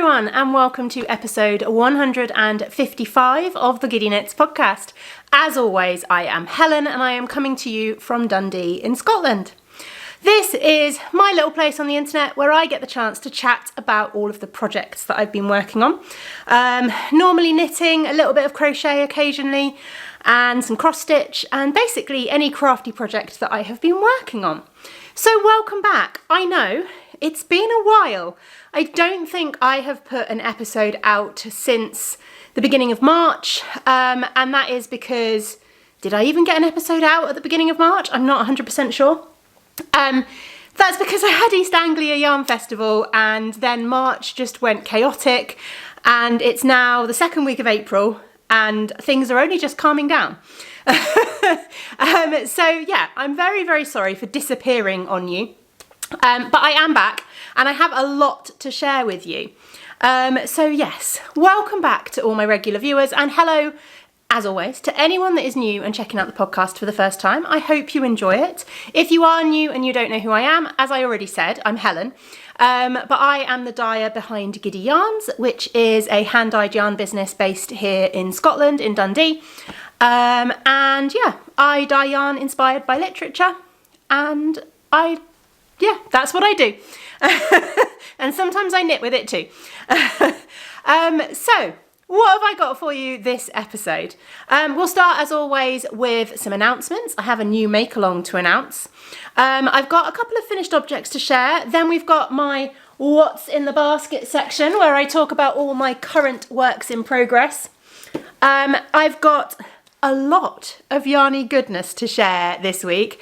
everyone, and welcome to episode 155 of the Giddy Knits podcast. As always, I am Helen and I am coming to you from Dundee in Scotland. This is my little place on the internet where I get the chance to chat about all of the projects that I've been working on. Normally knitting, a little bit of crochet occasionally, and some cross stitch, and basically any crafty project that I have been working on. So welcome back. I know it's been a while. I don't think I have put an episode out since the beginning of March, and that is because, did I even get an episode out at the beginning of March? I'm not 100% sure. That's because I had East Anglia Yarn Festival and then March just went chaotic, and it's now the second week of April and things are only just calming down. So yeah, I'm very, very sorry for disappearing on you. But I am back and I have a lot to share with you. So yes, welcome back to all my regular viewers, and hello, as always, to anyone that is new and checking out the podcast for the first time. I hope you enjoy it. If you are new and you don't know who I am, as I already said, I'm Helen. But I am the dyer behind Giddy Yarns, which is a hand-dyed yarn business based here in Scotland, in Dundee. And yeah, I dye yarn inspired by literature, and that's what I do. And sometimes I knit with it too. So what have I got for you this episode? We'll start as always with some announcements. I have a new Makealong to announce. I've got a couple of finished objects to share. Then we've got my What's in the Basket section where I talk about all my current works in progress. I've got a lot of Yarny Goodness to share this week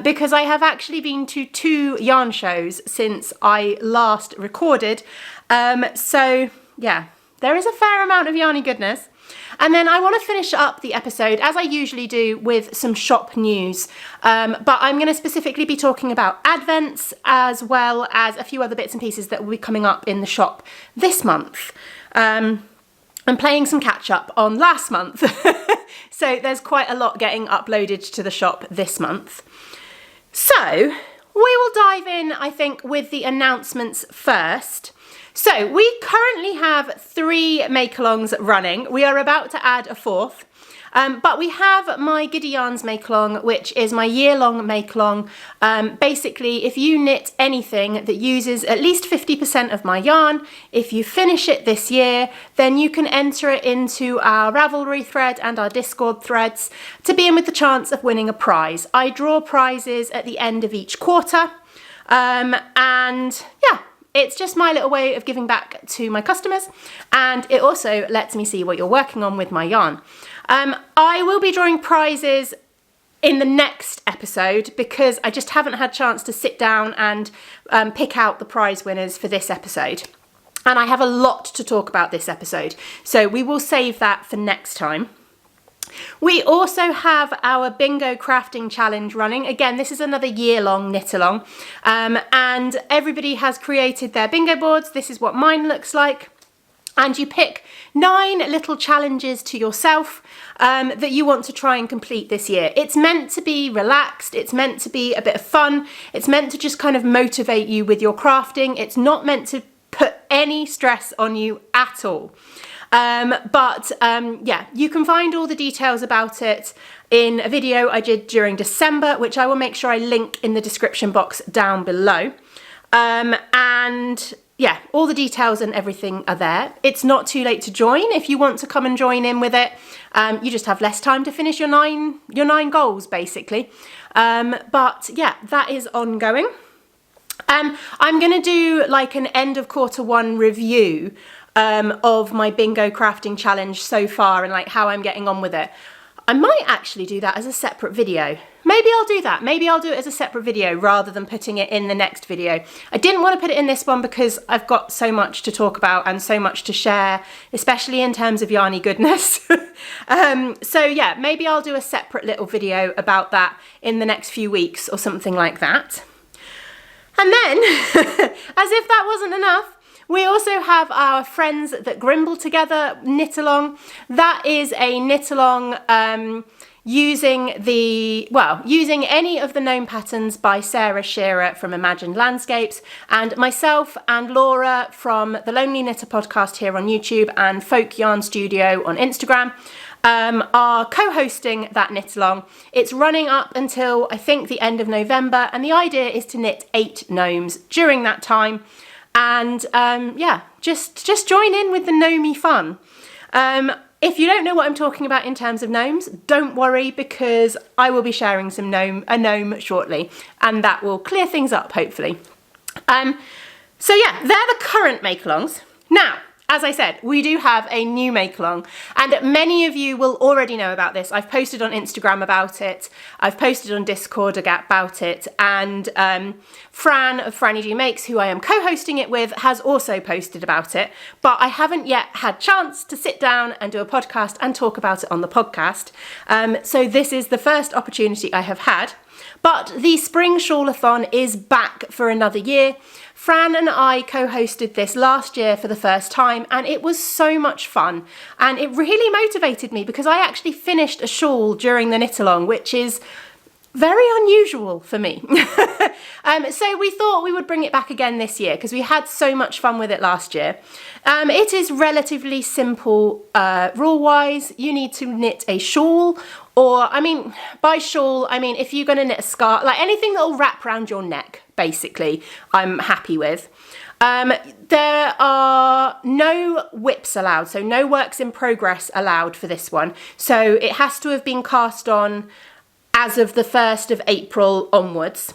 because I have actually been to 2 yarn shows since I last recorded. So yeah, there is a fair amount of Yarny Goodness. And then I want to finish up the episode, as I usually do, with some shop news. But I'm going to specifically be talking about Advents as well as a few other bits and pieces that will be coming up in the shop this month. I'm playing some catch up on last month. So there's quite a lot getting uploaded to the shop this month. So we will dive in, I think, with the announcements first. So we currently have 3 Makealongs running. We are about to add a 4th. But we have my Giddy Yarns Makealong, which is my year-long Makealong. Basically, if you knit anything that uses at least 50% of my yarn, if you finish it this year, then you can enter it into our Ravelry thread and our Discord threads to be in with the chance of winning a prize. I draw prizes at the end of each quarter. And yeah, it's just my little way of giving back to my customers, and it also lets me see what you're working on with my yarn. I will be drawing prizes in the next episode because I just haven't had a chance to sit down and pick out the prize winners for this episode. And I have a lot to talk about this episode, so we will save that for next time. We also have our bingo crafting challenge running. Again, this is another year-long knit-along, and everybody has created their bingo boards. This is what mine looks like. And you pick 9 little challenges to yourself that you want to try and complete this year. It's meant to be relaxed. It's meant to be a bit of fun. It's meant to just kind of motivate you with your crafting. It's not meant to put any stress on you at all. Yeah, you can find all the details about it in a video I did during December, which I will make sure I link in the description box down below. And yeah, all the details and everything are there. It's not too late to join if you want to come and join in with it. You just have less time to finish your nine goals, basically. But yeah, that is ongoing. I'm going to do like an end of quarter 1 review of my bingo crafting challenge so far and like how I'm getting on with it. I might actually do that as a separate video. Maybe I'll do that. Maybe I'll do it as a separate video rather than putting it in the next video. I didn't want to put it in this one because I've got so much to talk about and so much to share, especially in terms of Yarny Goodness. So yeah, maybe I'll do a separate little video about that in the next few weeks or something like that. And then, as if that wasn't enough, we also have our Friends That Grimble Together knit-along. That is a knit-along using any of the gnome patterns by Sarah Shearer from Imagined Landscapes, and myself and Laura from the Lonely Knitter podcast here on YouTube and Folk Yarn Studio on Instagram are co-hosting that knit along. It's running up until I think the end of November, and the idea is to knit 8 gnomes during that time. And just join in with the gnomey fun. If you don't know what I'm talking about in terms of gnomes, don't worry, because I will be sharing a gnome shortly, and that will clear things up hopefully. So yeah, they're the current Makealongs. Now, as I said, we do have a new Makealong, and many of you will already know about this. I've posted on Instagram about it, I've posted on Discord about it, and Fran of Franny Do Makes, who I am co-hosting it with, has also posted about it, but I haven't yet had chance to sit down and do a podcast and talk about it on the podcast. So this is the first opportunity I have had. But the Spring Shawl-a-thon is back for another year. Fran and I co-hosted this last year for the first time, and it was so much fun. And it really motivated me because I actually finished a shawl during the knit-along, which is very unusual for me. So we thought we would bring it back again this year because we had so much fun with it last year. It is relatively simple rule-wise. You need to knit a shawl, or by shawl, if you're going to knit a scarf, like anything that will wrap around your neck, basically, I'm happy with. There are no whips allowed, so no works in progress allowed for this one. So it has to have been cast on as of the 1st of April onwards.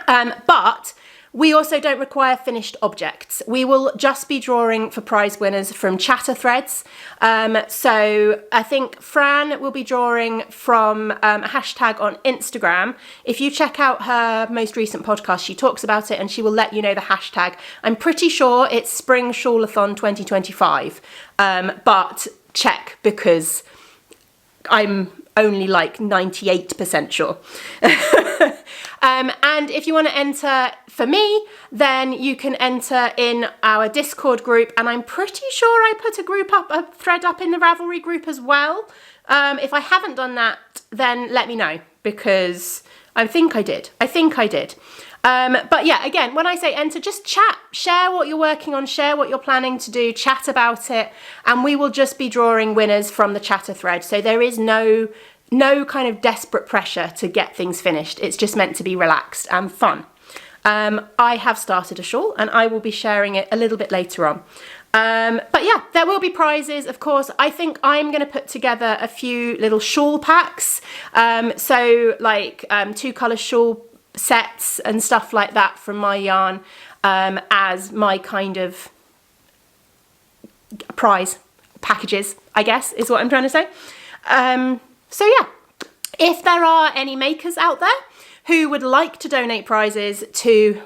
But we also don't require finished objects. We will just be drawing for prize winners from chatter threads. So I think Fran will be drawing from a hashtag on Instagram. If you check out her most recent podcast, she talks about it and she will let you know the hashtag. I'm pretty sure it's Spring Shawl-a-thon 2025, but check because I'm only like 98% sure. And if you want to enter for me, then you can enter in our Discord group, and I'm pretty sure I put a thread up in the Ravelry group as well. If I haven't done that, then let me know, because I think I did. But yeah, again, when I say enter, just chat, share what you're working on, share what you're planning to do, chat about it, and we will just be drawing winners from the chatter thread. So there is no kind of desperate pressure to get things finished. It's just meant to be relaxed and fun. I have started a shawl and I will be sharing it a little bit later on. But yeah, there will be prizes, of course. I think I'm going to put together a few little shawl packs. So like 2-colour shawl sets and stuff like that from my yarn, as my kind of prize packages, I guess, is what I'm trying to say. So yeah, if there are any makers out there who would like to donate prizes to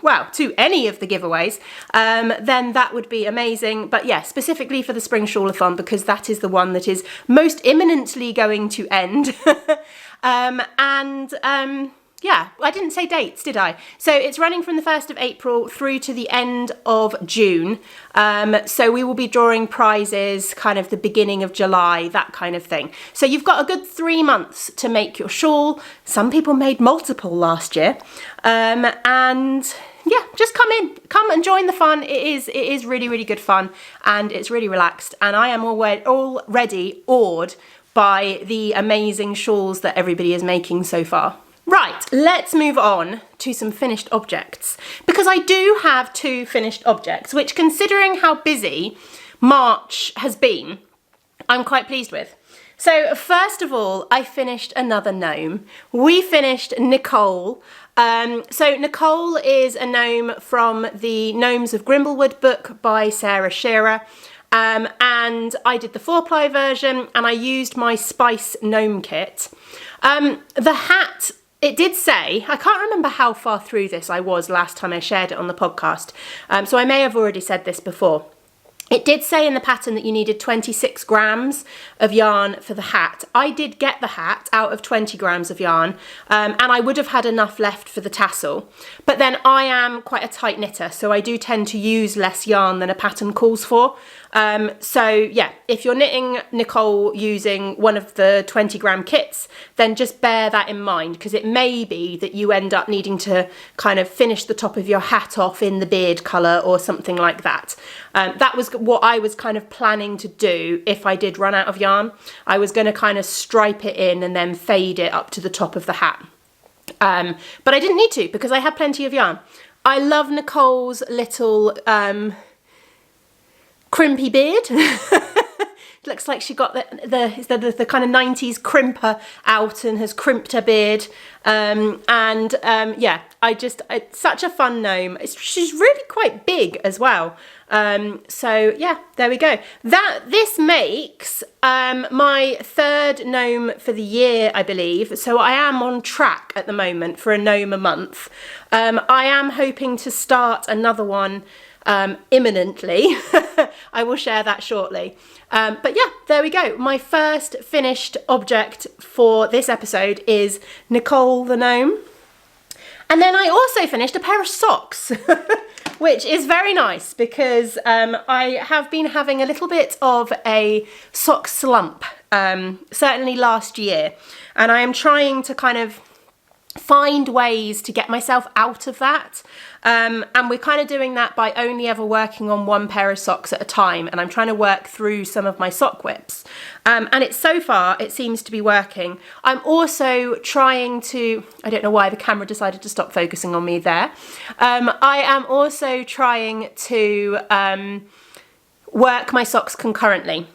any of the giveaways, then that would be amazing. But yeah, specifically for the Spring Shawl-a-thon, because that is the one that is most imminently going to end. Yeah, I didn't say dates, did I? So it's running from the 1st of April through to the end of June. So we will be drawing prizes kind of the beginning of July, that kind of thing. So you've got a good 3 months to make your shawl. Some people made multiple last year. And yeah, just come and join the fun. It is really, really good fun, and it's really relaxed. And I am already awed by the amazing shawls that everybody is making so far. Right, let's move on to some finished objects, because I do have 2 finished objects, which, considering how busy March has been, I'm quite pleased with. So first of all, I finished another gnome. We finished Nicole. So Nicole is a gnome from the Gnomes of Grimblewood book by Sarah Shearer. And I did the 4-ply version, and I used my Spice gnome kit. The hat, it did say, I can't remember how far through this I was last time I shared it on the podcast, so I may have already said this before. It did say in the pattern that you needed 26 grams of yarn for the hat. I did get the hat out of 20 grams of yarn, and I would have had enough left for the tassel. But then I am quite a tight knitter, so I do tend to use less yarn than a pattern calls for. So yeah, if you're knitting, Nicole, using one of the 20 gram kits, then just bear that in mind, because it may be that you end up needing to kind of finish the top of your hat off in the beard colour or something like that. That was what I was kind of planning to do if I did run out of yarn. I was going to kind of stripe it in and then fade it up to the top of the hat. But I didn't need to, because I had plenty of yarn. I love Nicole's little crimpy beard. Looks like she got the kind of 90s crimper out and has crimped her beard. Yeah, it's such a fun gnome. She's really quite big as well. So yeah, there we go. This makes my third gnome for the year, I believe. So I am on track at the moment for a gnome a month. I am hoping to start another one imminently. I will share that shortly. But yeah, there we go. My first finished object for this episode is Nicole the gnome. And then I also finished a pair of socks, which is very nice because I have been having a little bit of a sock slump, certainly last year. And I am trying to kind of find ways to get myself out of that. And we're kind of doing that by only ever working on one pair of socks at a time. And I'm trying to work through some of my sock whips. And so far, it seems to be working. I'm also trying to, I don't know why the camera decided to stop focusing on me there. I am also trying to work my socks concurrently.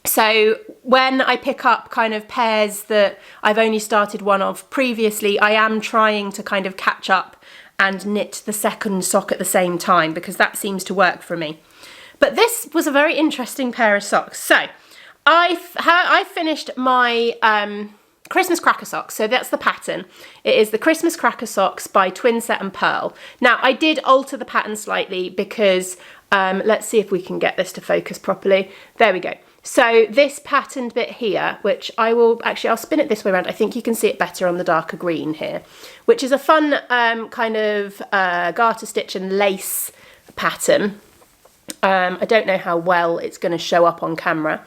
So when I pick up kind of pairs that I've only started one of previously, I am trying to kind of catch up and knit the second sock at the same time, because that seems to work for me. But this was a very interesting pair of socks. So I finished my Christmas cracker socks. So that's the pattern. It is the Christmas cracker socks by Twinset and Pearl. Now I did alter the pattern slightly because let's see if we can get this to focus properly. There we go. So this patterned bit here, which I'll spin it this way around. I think you can see it better on the darker green here, which is a fun kind of garter stitch and lace pattern. I don't know how well it's going to show up on camera.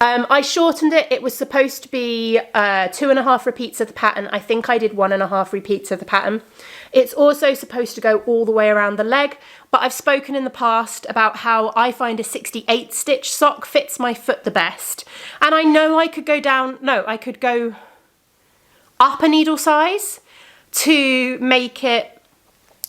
I shortened it. It was supposed to be 2.5 repeats of the pattern. I think I did 1.5 repeats of the pattern. It's also supposed to go all the way around the leg, but I've spoken in the past about how I find a 68 stitch sock fits my foot the best. And I know I could go down, no, I could go up a needle size to make it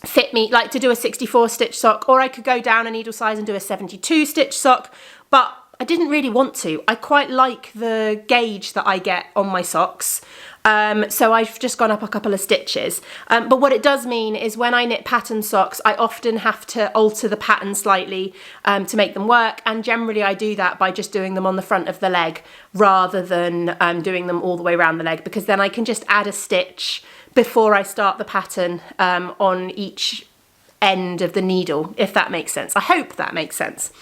fit me, like to do a 64 stitch sock, or I could go down a needle size and do a 72 stitch sock, but I didn't really want to. I quite like the gauge that I get on my socks. So I've just gone up a couple of stitches. But what it does mean is when I knit pattern socks, I often have to alter the pattern slightly to make them work. And generally I do that by just doing them on the front of the leg rather than doing them all the way around the leg, because then I can just add a stitch before I start the pattern on each end of the needle, if that makes sense. I hope that makes sense.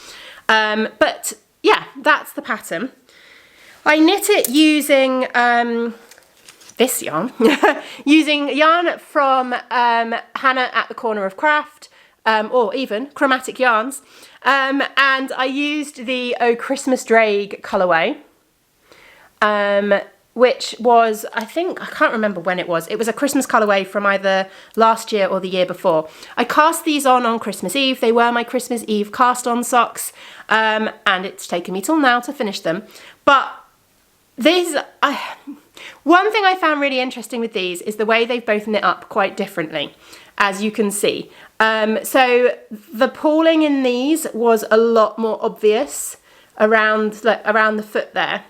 But yeah, that's the pattern. I knit it using this yarn, using yarn from Hannah at the Corner of Craft, or even Chromatic Yarns, and I used the Oh Christmas Drag colourway, which was, I can't remember when it was. It was a Christmas colourway from either last year or the year before. I cast these on Christmas Eve. They were my Christmas Eve cast on socks, and it's taken me till now to finish them. But these, one thing I found really interesting with these is the way they've both knit up quite differently, as you can see. So the pooling in these was a lot more obvious around the foot there.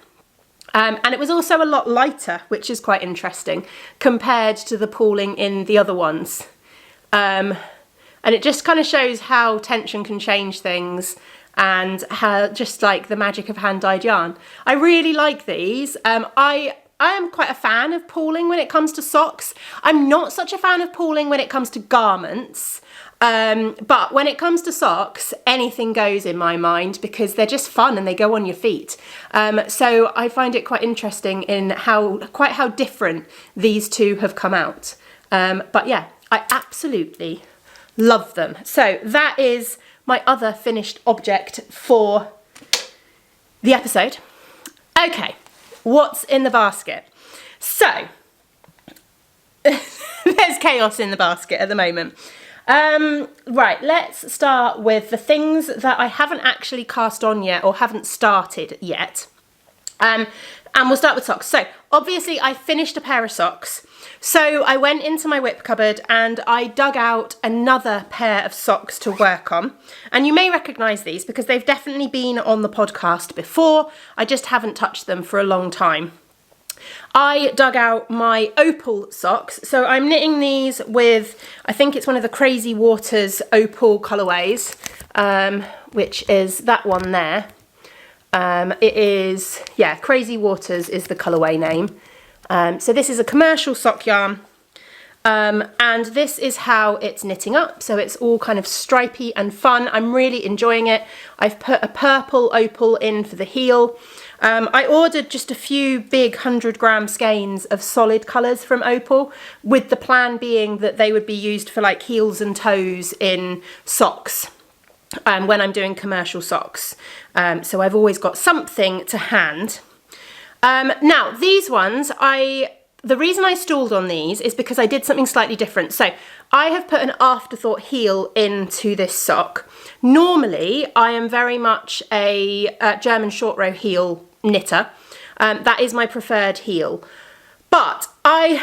And it was also a lot lighter, which is quite interesting, compared to the pooling in the other ones. And it just kind of shows how tension can change things and how just like the magic of hand-dyed yarn. I really like these. I am quite a fan of pooling when it comes to socks. I'm not such a fan of pooling when it comes to garments. But when it comes to socks, anything goes in my mind because they're just fun and they go on your feet. So I find it quite interesting in how different these two have come out. But yeah, I absolutely love them. So that is my other finished object for the episode. Okay, what's in the basket? So there's chaos in the basket at the moment. Right, let's start with the things that I haven't actually cast on yet or haven't started yet. And we'll start with socks. So obviously I finished a pair of socks. So I went into my whip cupboard and I dug out another pair of socks to work on. And you may recognise these because they've definitely been on the podcast before. I just haven't touched them for a long time. I dug out my opal socks. So I'm knitting these with, I think it's one of the Crazy Waters opal colourways, which is that one there. It is, yeah, Crazy Waters is the colourway name. So this is a commercial sock yarn, and this is how it's knitting up. So it's all kind of stripy and fun. I'm really enjoying it. I've put a purple opal in for the heel. I ordered just a few big 100-gram skeins of solid colours from Opal, with the plan being that they would be used for like heels and toes in socks when I'm doing commercial socks. So I've always got something to hand. Now, these ones, the reason I stalled on these is because I did something slightly different. So I have put an afterthought heel into this sock. Normally, I am very much a German short row heel knitter. That is my preferred heel. But I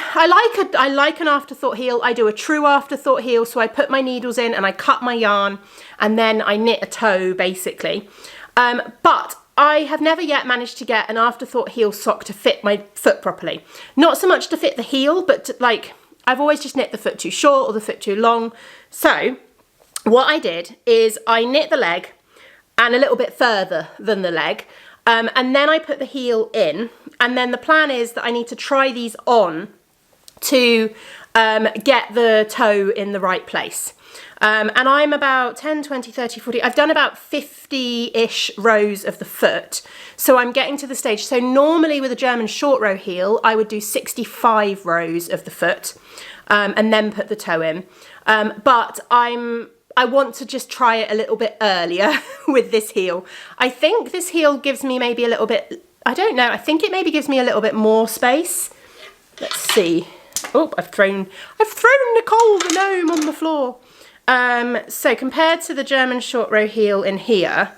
like an afterthought heel. I do a true afterthought heel. So I put my needles in and I cut my yarn and then I knit a toe basically. But I have never yet managed to get an afterthought heel sock to fit my foot properly. Not so much to fit the heel, but I've always just knit the foot too short or the foot too long. So what I did is I knit the leg and a little bit further than the leg. And then I put the heel in. And then the plan is that I need to try these on to get the toe in the right place. And I'm about 10, 20, 30, 40, I've done about 50-ish rows of the foot. So I'm getting to the stage. So normally with a German short row heel, I would do 65 rows of the foot and then put the toe in. But I want to just try it a little bit earlier with this heel. I think this heel gives me maybe a little bit, I don't know, I think it maybe gives me a little bit more space. Let's see. Oh, I've thrown Nicole the gnome on the floor. So compared to the German short row heel in here,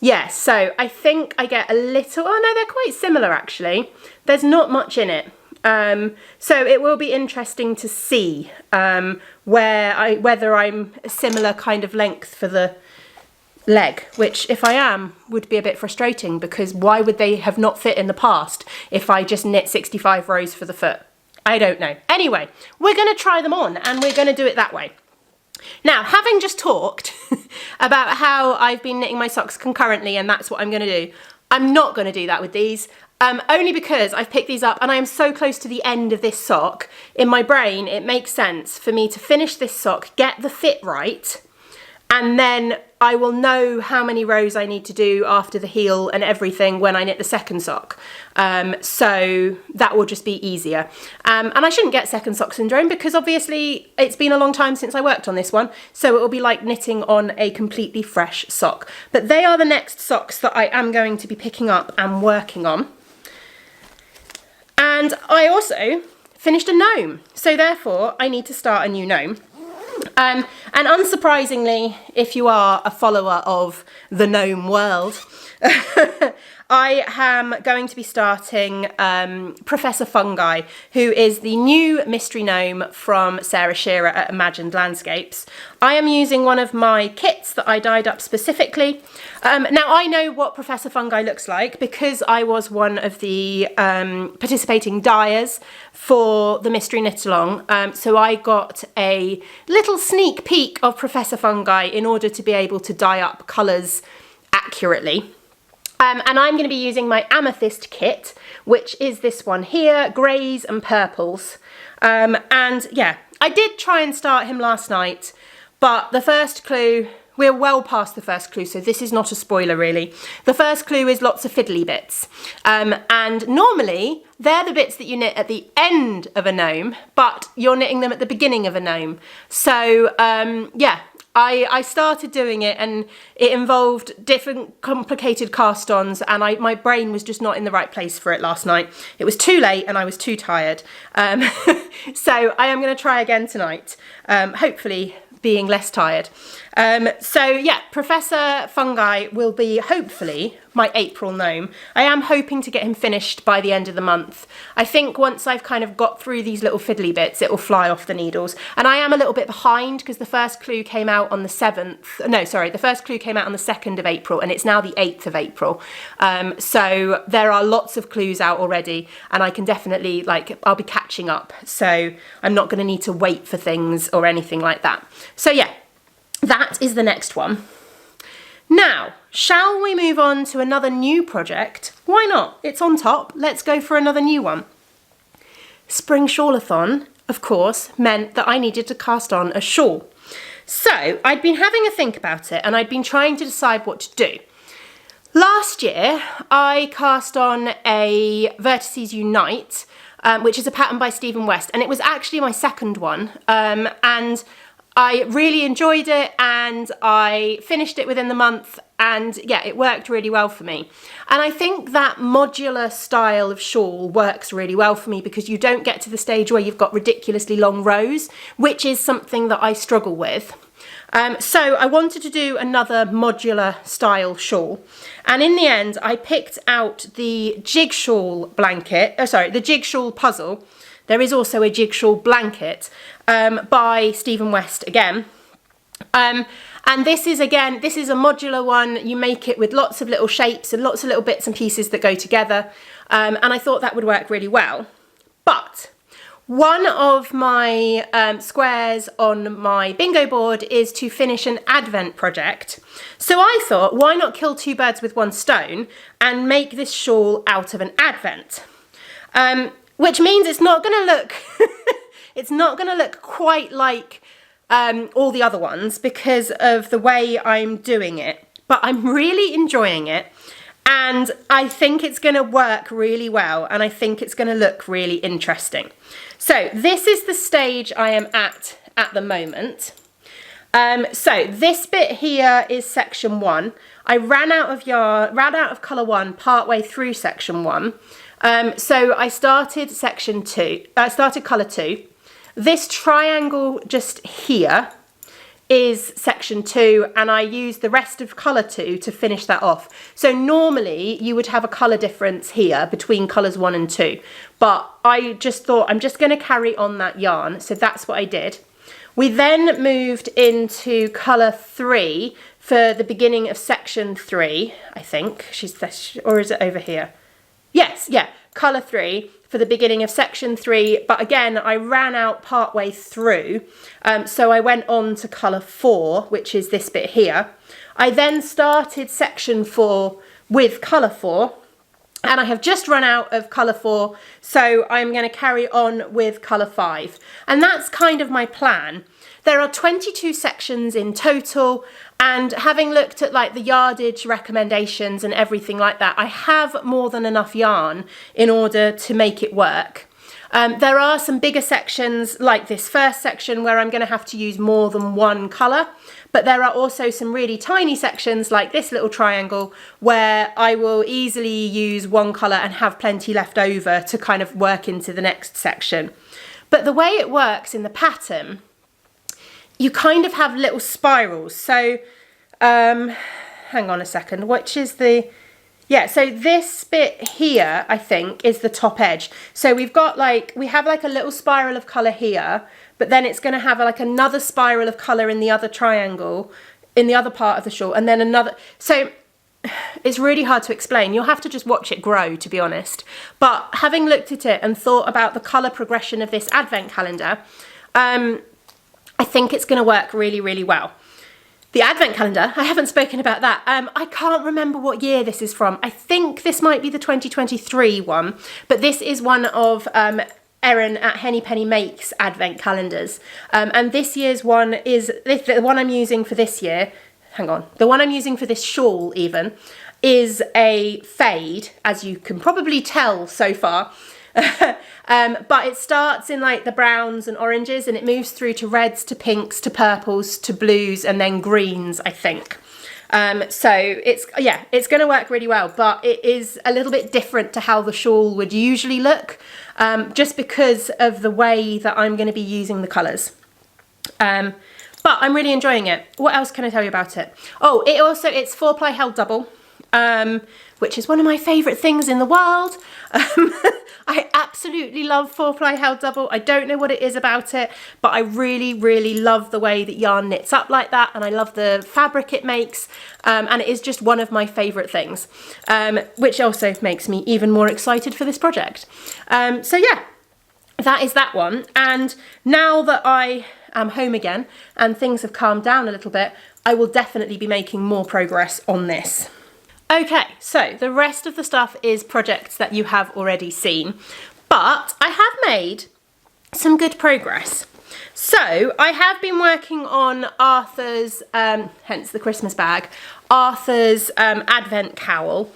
yes, so I think I get a little, oh no, they're quite similar actually. There's not much in it. So it will be interesting to see whether I'm a similar kind of length for the leg, which if I am, would be a bit frustrating because why would they have not fit in the past if I just knit 65 rows for the foot? I don't know. Anyway, we're going to try them on and we're going to do it that way. Now, having just talked about how I've been knitting my socks concurrently and that's what I'm going to do, I'm not going to do that with these, only because I've picked these up and I am so close to the end of this sock. In my brain, it makes sense for me to finish this sock, get the fit right, and then I will know how many rows I need to do after the heel and everything when I knit the second sock. So that will just be easier. And I shouldn't get second sock syndrome because obviously it's been a long time since I worked on this one. So it will be like knitting on a completely fresh sock. But they are the next socks that I am going to be picking up and working on. And I also finished a gnome. So therefore I need to start a new gnome. And unsurprisingly, if you are a follower of the gnome world, I am going to be starting Professor Fungi, who is the new mystery gnome from Sarah Shearer at Imagined Landscapes. I am using one of my kits that I dyed up specifically. Now, I know what Professor Fungi looks like because I was one of the participating dyers for the Mystery Knit Along. So I got a little sneak peek of Professor Fungi in order to be able to dye up colours accurately. And I'm going to be using my amethyst kit, which is this one here, greys and purples. And yeah, I did try and start him last night, But the first clue, we're well past the first clue, so this is not a spoiler really. The first clue is lots of fiddly bits. And normally, they're the bits that you knit at the end of a gnome, but you're knitting them at the beginning of a gnome. So yeah, I started doing it and it involved different complicated cast-ons, and my brain was just not in the right place for it last night. It was too late and I was too tired. So I am going to try again tonight, hopefully being less tired. So yeah, Professor Fungi will be hopefully my April gnome. I am hoping to get him finished by the end of the month. I think once I've kind of got through these little fiddly bits, it will fly off the needles. And I am a little bit behind because the first clue came out on the 7th. No, sorry, the first clue came out on the 2nd of April and it's now the 8th of April. So there are lots of clues out already and I can definitely, I'll be catching up. So I'm not going to need to wait for things or anything like that. So yeah, that is the next one. Now, shall we move on to another new project? Why not? It's on top. Let's go for another new one. Spring Shawlathon, of course, meant that I needed to cast on a shawl. So I'd been having a think about it and I'd been trying to decide what to do. Last year, I cast on a Vertices Unite, which is a pattern by Stephen West, and it was actually my second one. And I really enjoyed it and I finished it within the month, and yeah, it worked really well for me. And I think that modular style of shawl works really well for me because you don't get to the stage where you've got ridiculously long rows, which is something that I struggle with. So I wanted to do another modular style shawl, and in the end I picked out the jig shawl blanket, the jig shawl puzzle. There is also a jig shawl blanket by Stephen West again. And this is a modular one. You make it with lots of little shapes and lots of little bits and pieces that go together. And I thought that would work really well. But one of my squares on my bingo board is to finish an Advent project. So I thought, why not kill two birds with one stone and make this shawl out of an Advent? Which means it's not going to look, it's not going to look quite like all the other ones because of the way I'm doing it. But I'm really enjoying it, and I think it's going to work really well, and I think it's going to look really interesting. So this is the stage I am at the moment. So this bit here is section 1. I ran out of colour 1 partway through section 1. So I started section 2, I started colour 2. This triangle just here is section 2, and I used the rest of colour 2 to finish that off. So normally you would have a colour difference here between colours 1 and 2, but I just thought I'm just going to carry on that yarn, so that's what I did. We then moved into colour 3 for the beginning of section 3, I think, or is it over here? Yes, yeah, colour 3 for the beginning of section 3, but again, I ran out partway through, so I went on to colour 4, which is this bit here. I then started section 4 with colour 4, and I have just run out of colour 4, so I'm going to carry on with colour 5. And that's kind of my plan. There are 22 sections in total, and having looked at the yardage recommendations and everything like that, I have more than enough yarn in order to make it work. There are some bigger sections like this first section where I'm going to have to use more than one colour, but there are also some really tiny sections like this little triangle where I will easily use one colour and have plenty left over to kind of work into the next section. But the way it works in the pattern, you kind of have little spirals. So hang on a second, which is the, yeah, so this bit here I think is the top edge. So we've got we have a little spiral of colour here, but then it's going to have another spiral of colour in the other triangle in the other part of the shawl, and then another. So it's really hard to explain. You'll have to just watch it grow, to be honest. But having looked at it and thought about the colour progression of this advent calendar, I think it's going to work really, really well. The advent calendar, I haven't spoken about that. I can't remember what year this is from. I think this might be the 2023 one, but this is one of Erin at Henny Penny Makes advent calendars, and this year's one is the one I'm using for this year. Hang on, the one I'm using for this shawl even is a fade, as you can probably tell so far. But it starts in like the browns and oranges, and it moves through to reds, to pinks, to purples, to blues, and then greens, I think. So it's going to work really well, but it is a little bit different to how the shawl would usually look, just because of the way that I'm going to be using the colours. But I'm really enjoying it. What else can I tell you about it? Oh, it's 4-ply held double, which is one of my favourite things in the world. I absolutely love 4-ply held double. I don't know what it is about it, but I really, really love the way that yarn knits up like that, and I love the fabric it makes, and it is just one of my favourite things, which also makes me even more excited for this project. So yeah, that is that one. And now that I am home again and things have calmed down a little bit, I will definitely be making more progress on this. Okay, so the rest of the stuff is projects that you have already seen, but I have made some good progress. So I have been working on Arthur's, hence the Christmas bag, Arthur's advent cowl.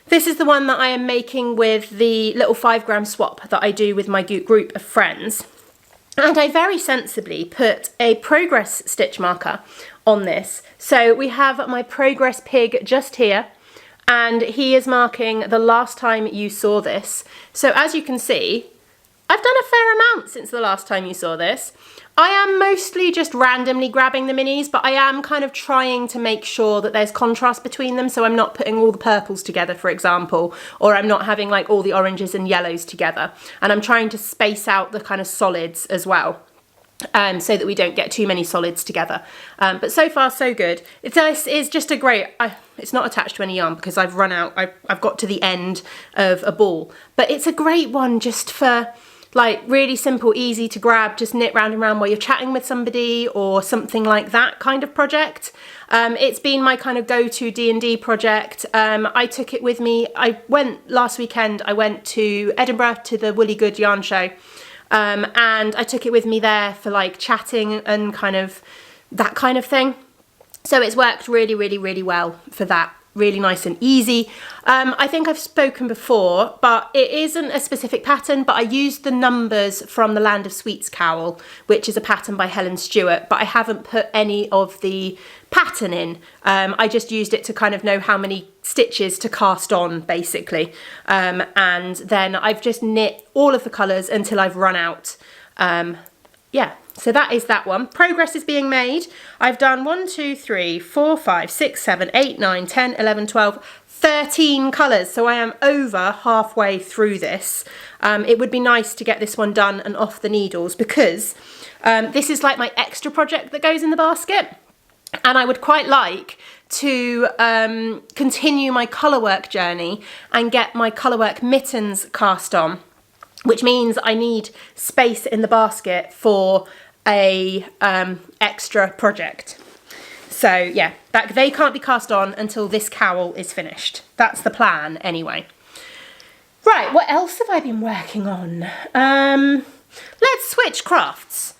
This is the one that I am making with the little 5-gram swap that I do with my group of friends. And I very sensibly put a progress stitch marker on this. So we have my progress pig just here, and he is marking the last time you saw this. So as you can see, I've done a fair amount since the last time you saw this. I am mostly just randomly grabbing the minis, but I am kind of trying to make sure that there's contrast between them, so I'm not putting all the purples together, for example, or I'm not having like all the oranges and yellows together. And I'm trying to space out the kind of solids as well, so that we don't get too many solids together. But so far so good. This is just a great, it's not attached to any yarn because I've run out, I've got to the end of a ball, but it's a great one just for like really simple, easy to grab, just knit round and round while you're chatting with somebody or something like that kind of project. It's been my kind of go-to D&D project. I took it with me. Last weekend I went to Edinburgh to the Woolly Good yarn show, and I took it with me there for like chatting and kind of that kind of thing. So it's worked really, really, really well for that. Really nice and easy. I think I've spoken before, but it isn't a specific pattern, but I used the numbers from the Land of Sweets cowl, which is a pattern by Helen Stewart, but I haven't put any of the pattern in. I just used it to kind of know how many stitches to cast on, basically. And then I've just knit all of the colours until I've run out. Yeah. So that is that one. Progress is being made. I've done 1, 2, 3, 4, 5, 6, 7, 8, 9, 10, 11, 12, 13 colours. So I am over halfway through this. It would be nice to get this one done and off the needles because this is like my extra project that goes in the basket. And I would quite like to continue my colourwork journey and get my colourwork mittens cast on, which means I need space in the basket for a extra project. So yeah, they can't be cast on until this cowl is finished. That's the plan anyway. Right, what else have I been working on? Let's switch crafts.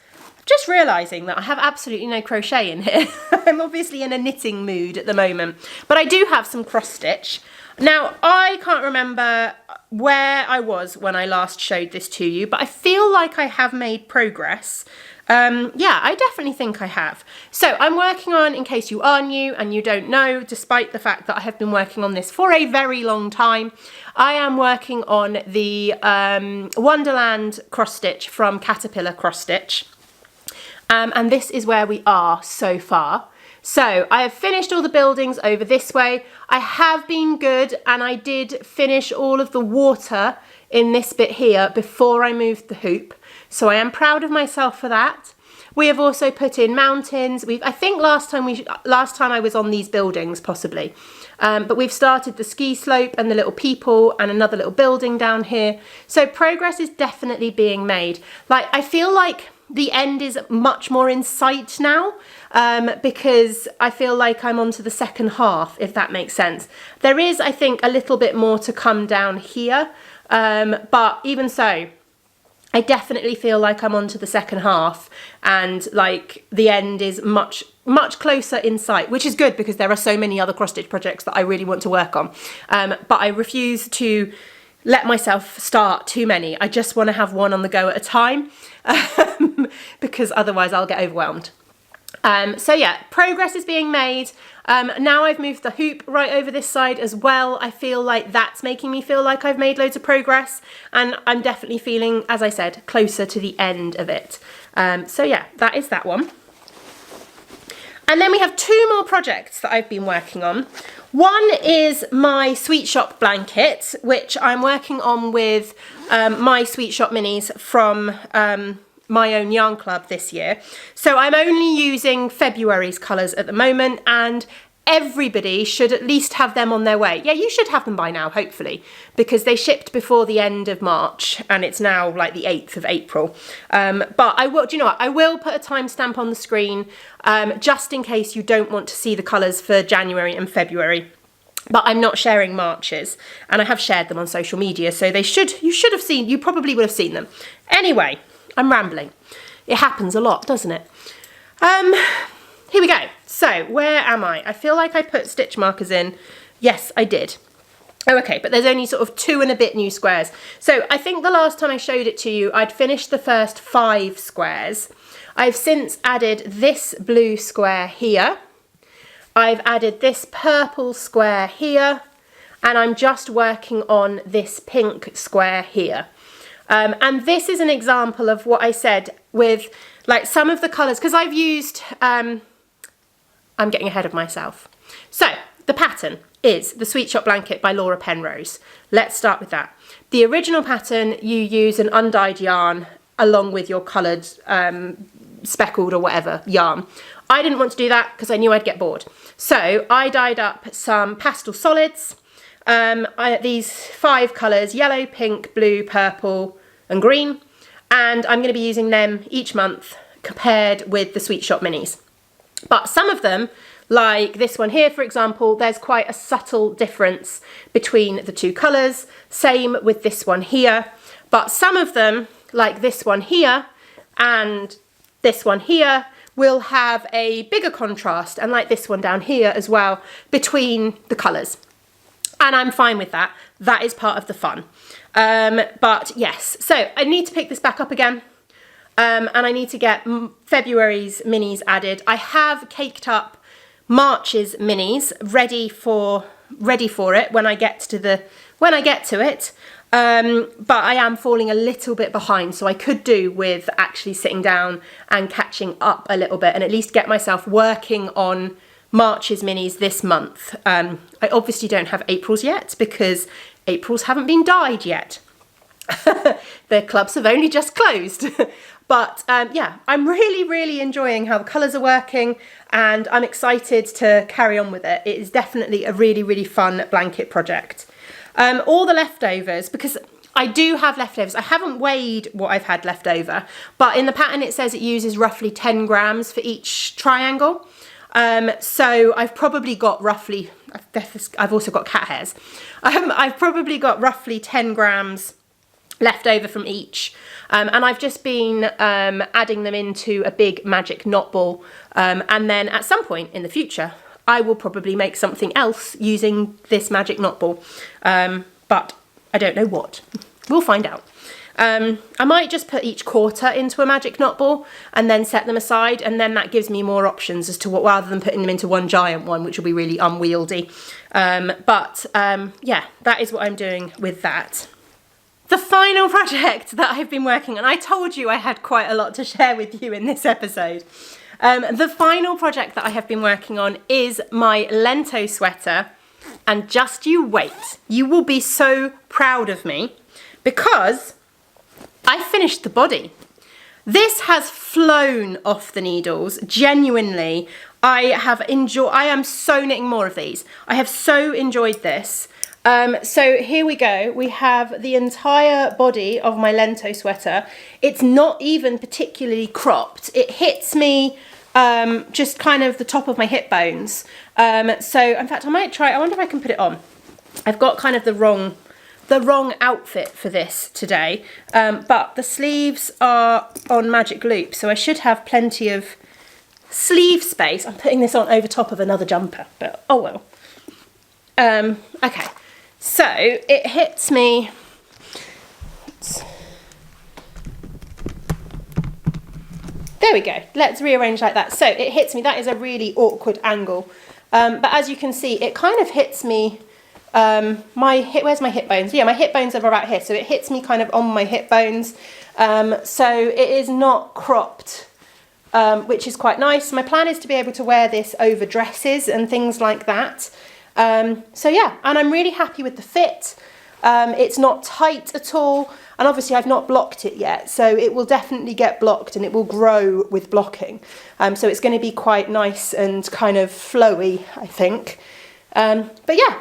Just realising that I have absolutely no crochet in here. I'm obviously in a knitting mood at the moment, but I do have some cross stitch. Now, I can't remember where I was when I last showed this to you, but I feel like I have made progress. Yeah, I definitely think I have. So I'm working on, in case you are new and you don't know, despite the fact that I have been working on this for a very long time, I am working on the Wonderland cross stitch from Caterpillar Cross Stitch. And this is where we are so far. So I have finished all the buildings over this way. I have been good and I did finish all of the water in this bit here before I moved the hoop. So I am proud of myself for that. We have also put in mountains. I think last time I was on these buildings possibly. But we've started the ski slope and the little people and another little building down here. So progress is definitely being made. Like I feel like the end is much more in sight now, because I feel like I'm on to the second half, if that makes sense. There is, I think, a little bit more to come down here, but even so, I definitely feel like I'm on to the second half, and like the end is much closer in sight, which is good because there are so many other cross stitch projects that I really want to work on. But I refuse to let myself start too many. I just want to have one on the go at a time, because otherwise I'll get overwhelmed. So yeah, progress is being made. Now I've moved the hoop right over this side as well. I feel like that's making me feel like I've made loads of progress, and I'm definitely feeling, as I said, closer to the end of it. So yeah, that is that one. And then we have two more projects that I've been working on. One is my Sweet Shop blanket, which I'm working on with my Sweet Shop minis from my own yarn club this year. So I'm only using February's colours at the moment, and everybody should at least have them on their way. Yeah, you should have them by now, hopefully, because they shipped before the end of March and it's now like the 8th of April. But I will, do you know what? I will put a timestamp on the screen just in case you don't want to see the colours for January and February. But I'm not sharing March's, and I have shared them on social media, so you should have seen, you probably would have seen them. Anyway, I'm rambling. It happens a lot, doesn't it? Here we go. So where am I? I feel like I put stitch markers in. Yes, I did. Oh, okay, but there's only sort of 2 and a bit new squares. So I think the last time I showed it to you, I'd finished the first 5 squares. I've since added this blue square here. I've added this purple square here, and I'm just working on this pink square here. And this is an example of what I said with like some of the colours, because I've used, I'm getting ahead of myself. So the pattern is the Sweet Shop blanket by Laura Penrose. Let's start with that. The original pattern, you use an undyed yarn along with your coloured speckled or whatever yarn. I didn't want to do that because I knew I'd get bored. So I dyed up some pastel solids. These 5 colours, yellow, pink, blue, purple and green, and I'm going to be using them each month compared with the Sweet Shop minis. But some of them, like this one here for example, there's quite a subtle difference between the 2 colours, same with this one here, but some of them, like this one here and this one here, will have a bigger contrast, and like this one down here as well, between the colours. And I'm fine with that. That is part of the fun. But yes, so I need to pick this back up again. And I need to get February's minis added. I have caked up March's minis ready for it when I get to it. But I am falling a little bit behind, so I could do with actually sitting down and catching up a little bit and at least get myself working on March's minis this month. I obviously don't have April's yet because April's haven't been dyed yet. The clubs have only just closed. But yeah, I'm really enjoying how the colours are working, and I'm excited to carry on with it. It is definitely a really fun blanket project. All the leftovers, because I do have leftovers. I haven't weighed what I've had left over, but in the pattern it says it uses roughly 10 grams for each triangle. So I've probably got roughly, I've also got cat hairs. I've probably got roughly 10 grams left over from each. And I've just been adding them into a big magic knot ball. And then at some point in the future, I will probably make something else using this magic knot ball. But I don't know what. We'll find out. I might just put each quarter into a magic knot ball and then set them aside, and then that gives me more options as to what, rather than putting them into one giant one, which will be really unwieldy. Yeah, that is what I'm doing with that. The final project that I've been working on, I told you I had quite a lot to share with you in this episode. The final project that I have been working on is my Lento sweater, and just you wait, you will be so proud of me because I finished the body. This has flown off the needles, genuinely. I am so knitting more of these. I have so enjoyed this. So here we go. We have the entire body of my Lento sweater. It's not even particularly cropped. It hits me just kind of the top of my hip bones. So in fact, I might try, I wonder if I can put it on. I've got kind of the wrong the wrong outfit for this today, but the sleeves are on magic loop, so I should have plenty of sleeve space. I'm putting this on over top of another jumper, but oh well. Okay, so it hits me. There we go. Let's rearrange like that. So it hits me. That is a really awkward angle. But as you can see, it kind of hits me. Where's my hip bones? Yeah, my hip bones are about here. So it hits me kind of on my hip bones. So it is not cropped, which is quite nice. My plan is to be able to wear this over dresses and things like that. So yeah, and I'm really happy with the fit. It's not tight at all. And obviously I've not blocked it yet, so it will definitely get blocked and it will grow with blocking. So it's going to be quite nice and kind of flowy, I think. But yeah,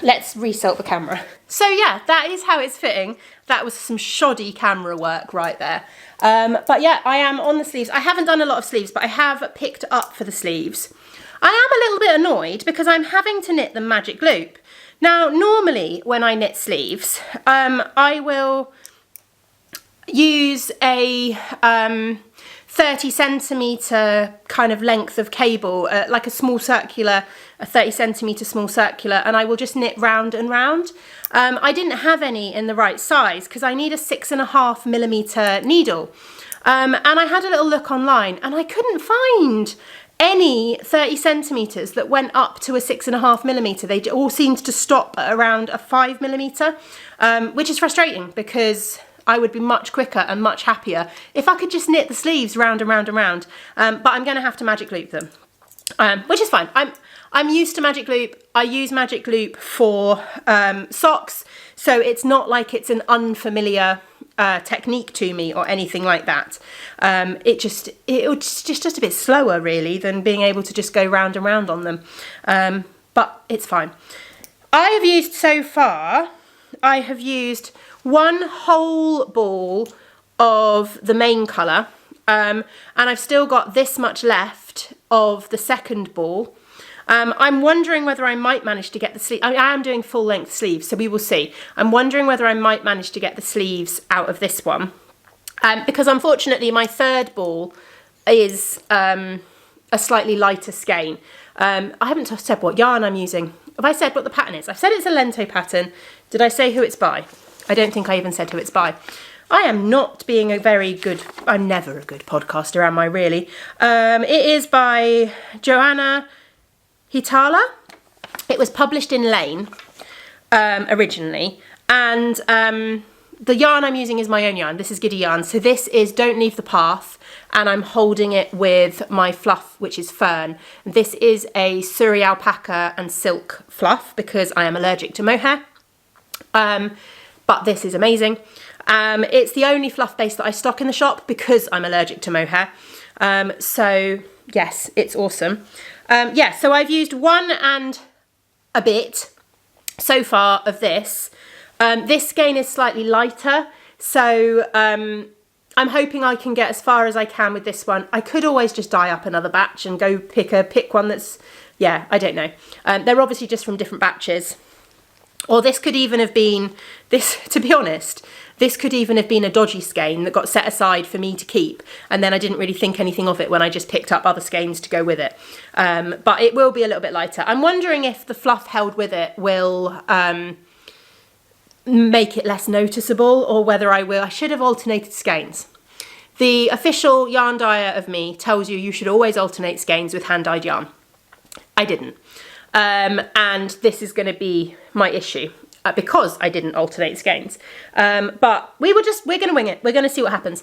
let's reset the camera. So yeah, that is how it's fitting. That was some shoddy camera work right there. But yeah, I am on the sleeves. I haven't done a lot of sleeves, but I have picked up for the sleeves. I am a little bit annoyed because I'm having to knit the magic loop. Now, normally when I knit sleeves, I will use a 30 centimetre kind of length of cable, like a small circular, a 30 centimetre small circular, and I will just knit round and round. I didn't have any in the right size because I need a 6.5mm needle. And I had a little look online and I couldn't find any 30 centimetres that went up to a 6.5mm. They all seemed to stop at around a 5mm, which is frustrating because I would be much quicker and much happier if I could just knit the sleeves round and round and round. But I'm going to have to magic loop them, which is fine. I'm used to magic loop. I use magic loop for socks, so it's not like it's an unfamiliar technique to me or anything like that. It's just a bit slower really than being able to just go round and round on them, but it's fine. I have used so far, I have used one whole ball of the main colour, and I've still got this much left of the second ball. I'm wondering whether I might manage to get the sleeve. I am doing full length sleeves, so we will see. I'm wondering whether I might manage to get the sleeves out of this one, because unfortunately my third ball is a slightly lighter skein. I haven't said what yarn I'm using. Have I said what the pattern is? I've said it's a Lento pattern. Did I say who it's by? I don't think I even said who it's by. I am not being a very good, I'm never a good podcaster, am I really? It is by Joanna Hitala. It was published in Lane originally, and the yarn I'm using is my own yarn. This is Giddy Yarns. So this is Don't Leave the Path, and I'm holding it with my fluff, which is fern. This is a Surrey alpaca and silk fluff because I am allergic to mohair, but this is amazing. It's the only fluff base that I stock in the shop because I'm allergic to mohair. So yes, it's awesome. Yeah, so I've used one and a bit so far of this. This skein is slightly lighter, so I'm hoping I can get as far as I can with this one. I could always just dye up another batch and go pick one that's, yeah, I don't know. They're obviously just from different batches. Or this could even have been, to be honest, this could even have been a dodgy skein that got set aside for me to keep, and then I didn't really think anything of it when I just picked up other skeins to go with it. But it will be a little bit lighter. I'm wondering if the fluff held with it will make it less noticeable, or whether I should have alternated skeins. The official yarn dyer of me tells you should always alternate skeins with hand-dyed yarn. I didn't. And this is going to be my issue because I didn't alternate skeins. But we're going to wing it. We're going to see what happens.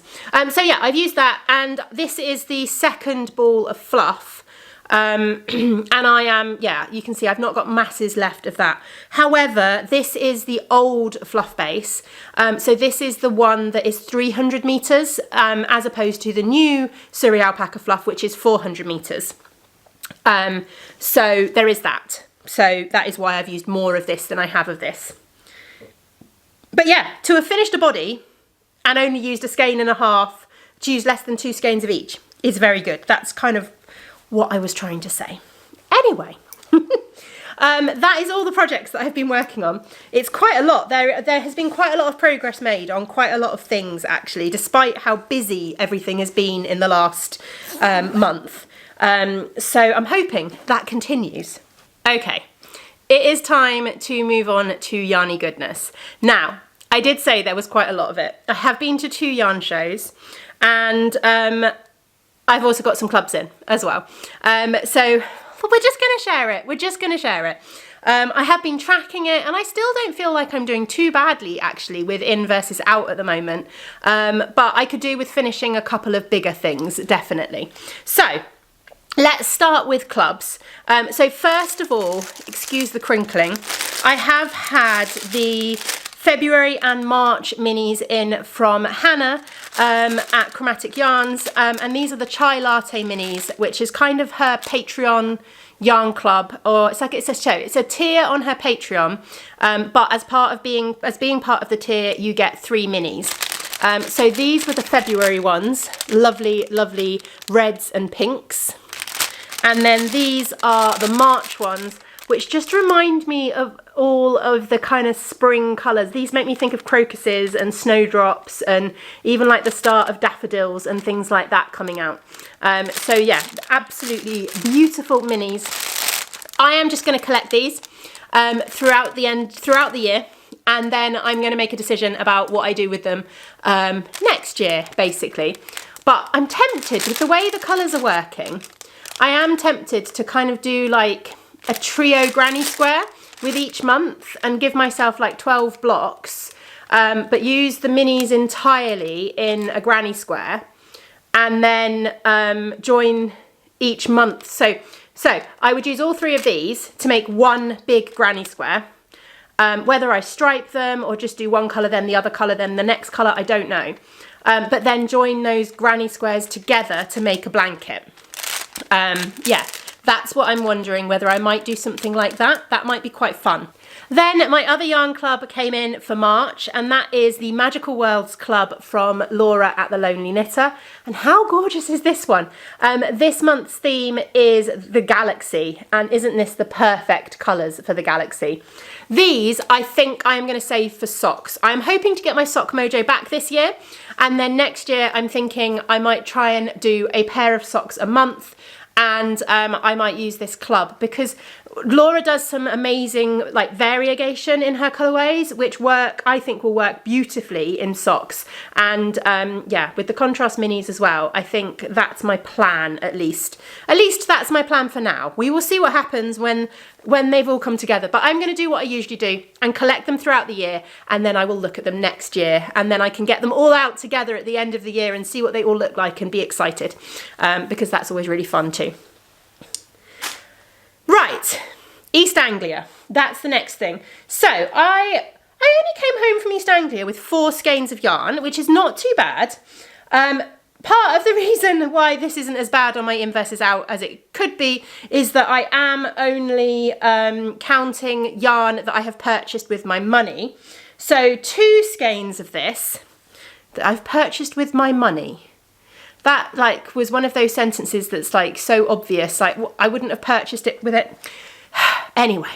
So yeah, I've used that, and this is the second ball of fluff. And I am, yeah, you can see I've not got masses left of that. However, this is the old fluff base. So this is the one that is 300 meters, as opposed to the new Surrey alpaca fluff, which is 400 meters. So there is that. So that is why I've used more of this than I have of this. But yeah, to have finished a body and only used a skein and a half, to use less than 2 skeins of each, is very good. That's kind of what I was trying to say. Anyway, that is all the projects that I've been working on. It's quite a lot. There has been quite a lot of progress made on quite a lot of things, actually, despite how busy everything has been in the last month. So I'm hoping that continues. Okay, it is time to move on to Yarny Goodness. Now, I did say there was quite a lot of it. I have been to 2 yarn shows, and I've also got some clubs in as well. So we're just going to share it. We're just going to share it. I have been tracking it, and I still don't feel like I'm doing too badly, actually, with in versus out at the moment. But I could do with finishing a couple of bigger things, definitely. So let's start with clubs. So first of all, excuse the crinkling, I have had the February and March minis in from Hannah at Chromatic Yarns, and these are the Chai Latte minis, which is kind of her Patreon yarn club, or it's a tier on her Patreon, but as being part of the tier, you get 3 minis. So these were the February ones, lovely reds and pinks, and then these are the March ones, which just remind me of all of the kind of spring colours. These make me think of crocuses and snowdrops, and even like the start of daffodils and things like that coming out. So yeah, absolutely beautiful minis. I am just going to collect these throughout the year, and then I'm going to make a decision about what I do with them next year, basically. But I'm tempted, with the way the colours are working, I am tempted to kind of do like a trio granny square with each month and give myself like 12 blocks, but use the minis entirely in a granny square, and then join each month. So I would use all 3 of these to make one big granny square. Whether I stripe them or just do one colour then the other colour then the next colour, I don't know. But then join those granny squares together to make a blanket. Yeah. That's what I'm wondering, whether I might do something like that. That might be quite fun. Then my other yarn club came in for March, and that is the Magical Worlds Club from Laura at The Lonely Knitter. And how gorgeous is this one? This month's theme is the galaxy, and isn't this the perfect colours for the galaxy? These, I think I'm going to save for socks. I'm hoping to get my sock mojo back this year, and then next year I'm thinking I might try and do a pair of socks a month. And I might use this club because Laura does some amazing like variegation in her colorways, which I think will work beautifully in socks. And yeah, with the contrast minis as well, I think that's my plan, at least. At least that's my plan for now. We will see what happens when they've all come together. But I'm going to do what I usually do and collect them throughout the year, and then I will look at them next year, and then I can get them all out together at the end of the year and see what they all look like and be excited, because that's always really fun too. Right, East Anglia, that's the next thing. So I only came home from East Anglia with 4 skeins of yarn, which is not too bad. Part of the reason why this isn't as bad on my in versus out as it could be is that I am only counting yarn that I have purchased with my money. So 2 skeins of this that I've purchased with my money. That like was one of those sentences that's like so obvious, like I wouldn't have purchased it with it. Anyway,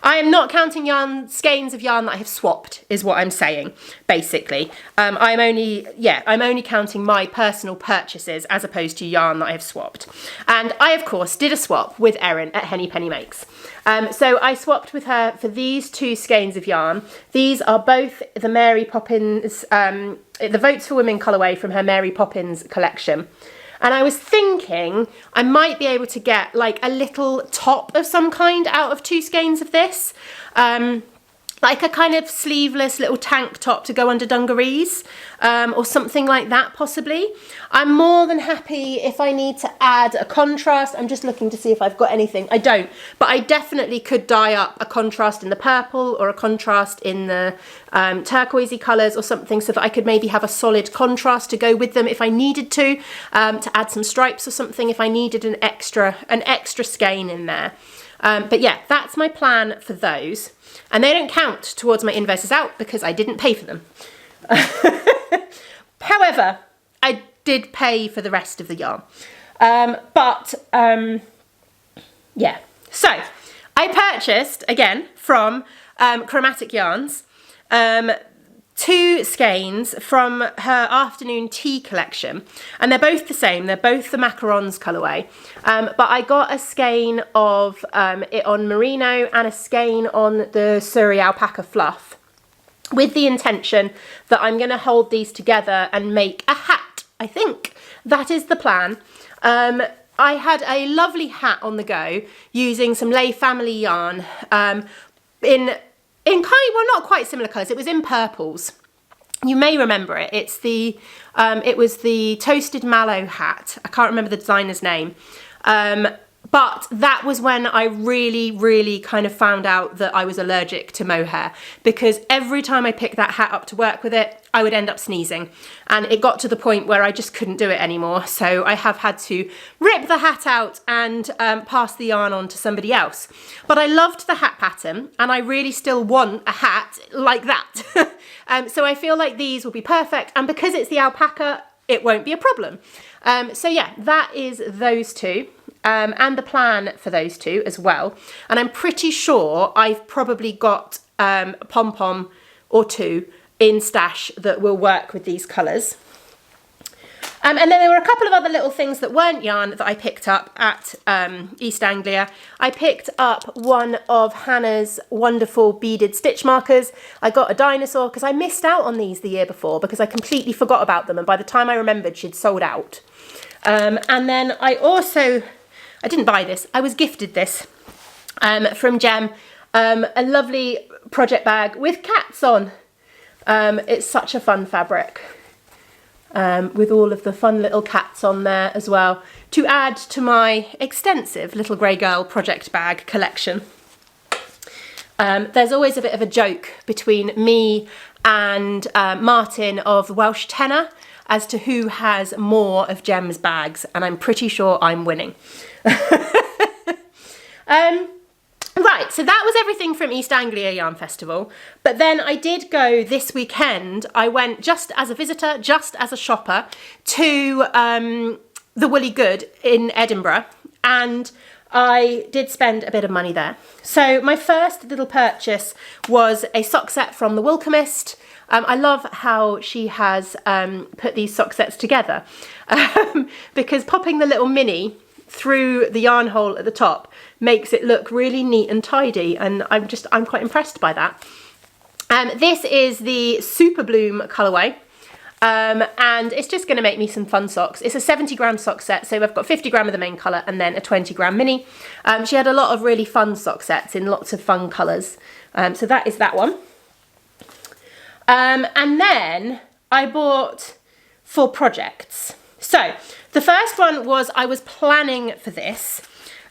I am not counting skeins of yarn that I have swapped, is what I'm saying, basically. I'm only counting my personal purchases as opposed to yarn that I have swapped. And I, of course, did a swap with Erin at Henny Penny Makes. So I swapped with her for these 2 skeins of yarn. These are both the Mary Poppins, the Votes for Women colourway from her Mary Poppins collection. And I was thinking I might be able to get like a little top of some kind out of 2 skeins of this. Like a kind of sleeveless little tank top to go under dungarees, or something like that possibly. I'm more than happy if I need to add a contrast. I'm just looking to see if I've got anything. I don't, but I definitely could dye up a contrast in the purple or a contrast in the turquoisey colours or something, so that I could maybe have a solid contrast to go with them if I needed to add some stripes or something if I needed an extra skein in there. But yeah, that's my plan for those. And they don't count towards my in versus out because I didn't pay for them. However, I did pay for the rest of the yarn. Yeah. So I purchased, again, from Chromatic Yarns, 2 skeins from her afternoon tea collection, and they're both the same. They're both the macarons colourway, but I got a skein of it on merino and a skein on the Surrey alpaca fluff, with the intention that I'm going to hold these together and make a hat. I think that is the plan. I had a lovely hat on the go using some Lay Family yarn in kind of, well, not quite similar colours. It was in purples. You may remember it. It's the it was the Toasted Mallow hat. I can't remember the designer's name. But that was when I really kind of found out that I was allergic to mohair, because every time I picked that hat up to work with it, I would end up sneezing. And it got to the point where I just couldn't do it anymore. So I have had to rip the hat out and pass the yarn on to somebody else. But I loved the hat pattern, and I really still want a hat like that. So I feel like these will be perfect. And because it's the alpaca, it won't be a problem. So yeah, that is those 2. And the plan for those 2 as well. And I'm pretty sure I've probably got a pom-pom or 2 in stash that will work with these colours. And then there were a couple of other little things that weren't yarn that I picked up at East Anglia. I picked up one of Hannah's wonderful beaded stitch markers. I got a dinosaur because I missed out on these the year before because I completely forgot about them, and by the time I remembered, she'd sold out. And then I didn't buy this, I was gifted this from Jem, a lovely project bag with cats on. It's such a fun fabric, with all of the fun little cats on there as well, to add to my extensive Little Grey Girl project bag collection. There's always a bit of a joke between me and Martin of Welsh Tenor as to who has more of Jem's bags, and I'm pretty sure I'm winning. Right, so that was everything from East Anglia Yarn Festival, but then I did go this weekend. I went just as a visitor, just as a shopper, to the Woolly Good in Edinburgh, and I did spend a bit of money there. So my first little purchase was a sock set from the Wilchemist. I love how she has put these sock sets together, because popping the little mini through the yarn hole at the top makes it look really neat and tidy, and I'm quite impressed by that. This is the Super Bloom colourway, and it's just going to make me some fun socks. It's a 70-gram sock set, so I've got 50-gram of the main colour and then a 20-gram mini. She had a lot of really fun sock sets in lots of fun colours, so that is that one. And then I bought 4 projects. So the first one was, I was planning for this,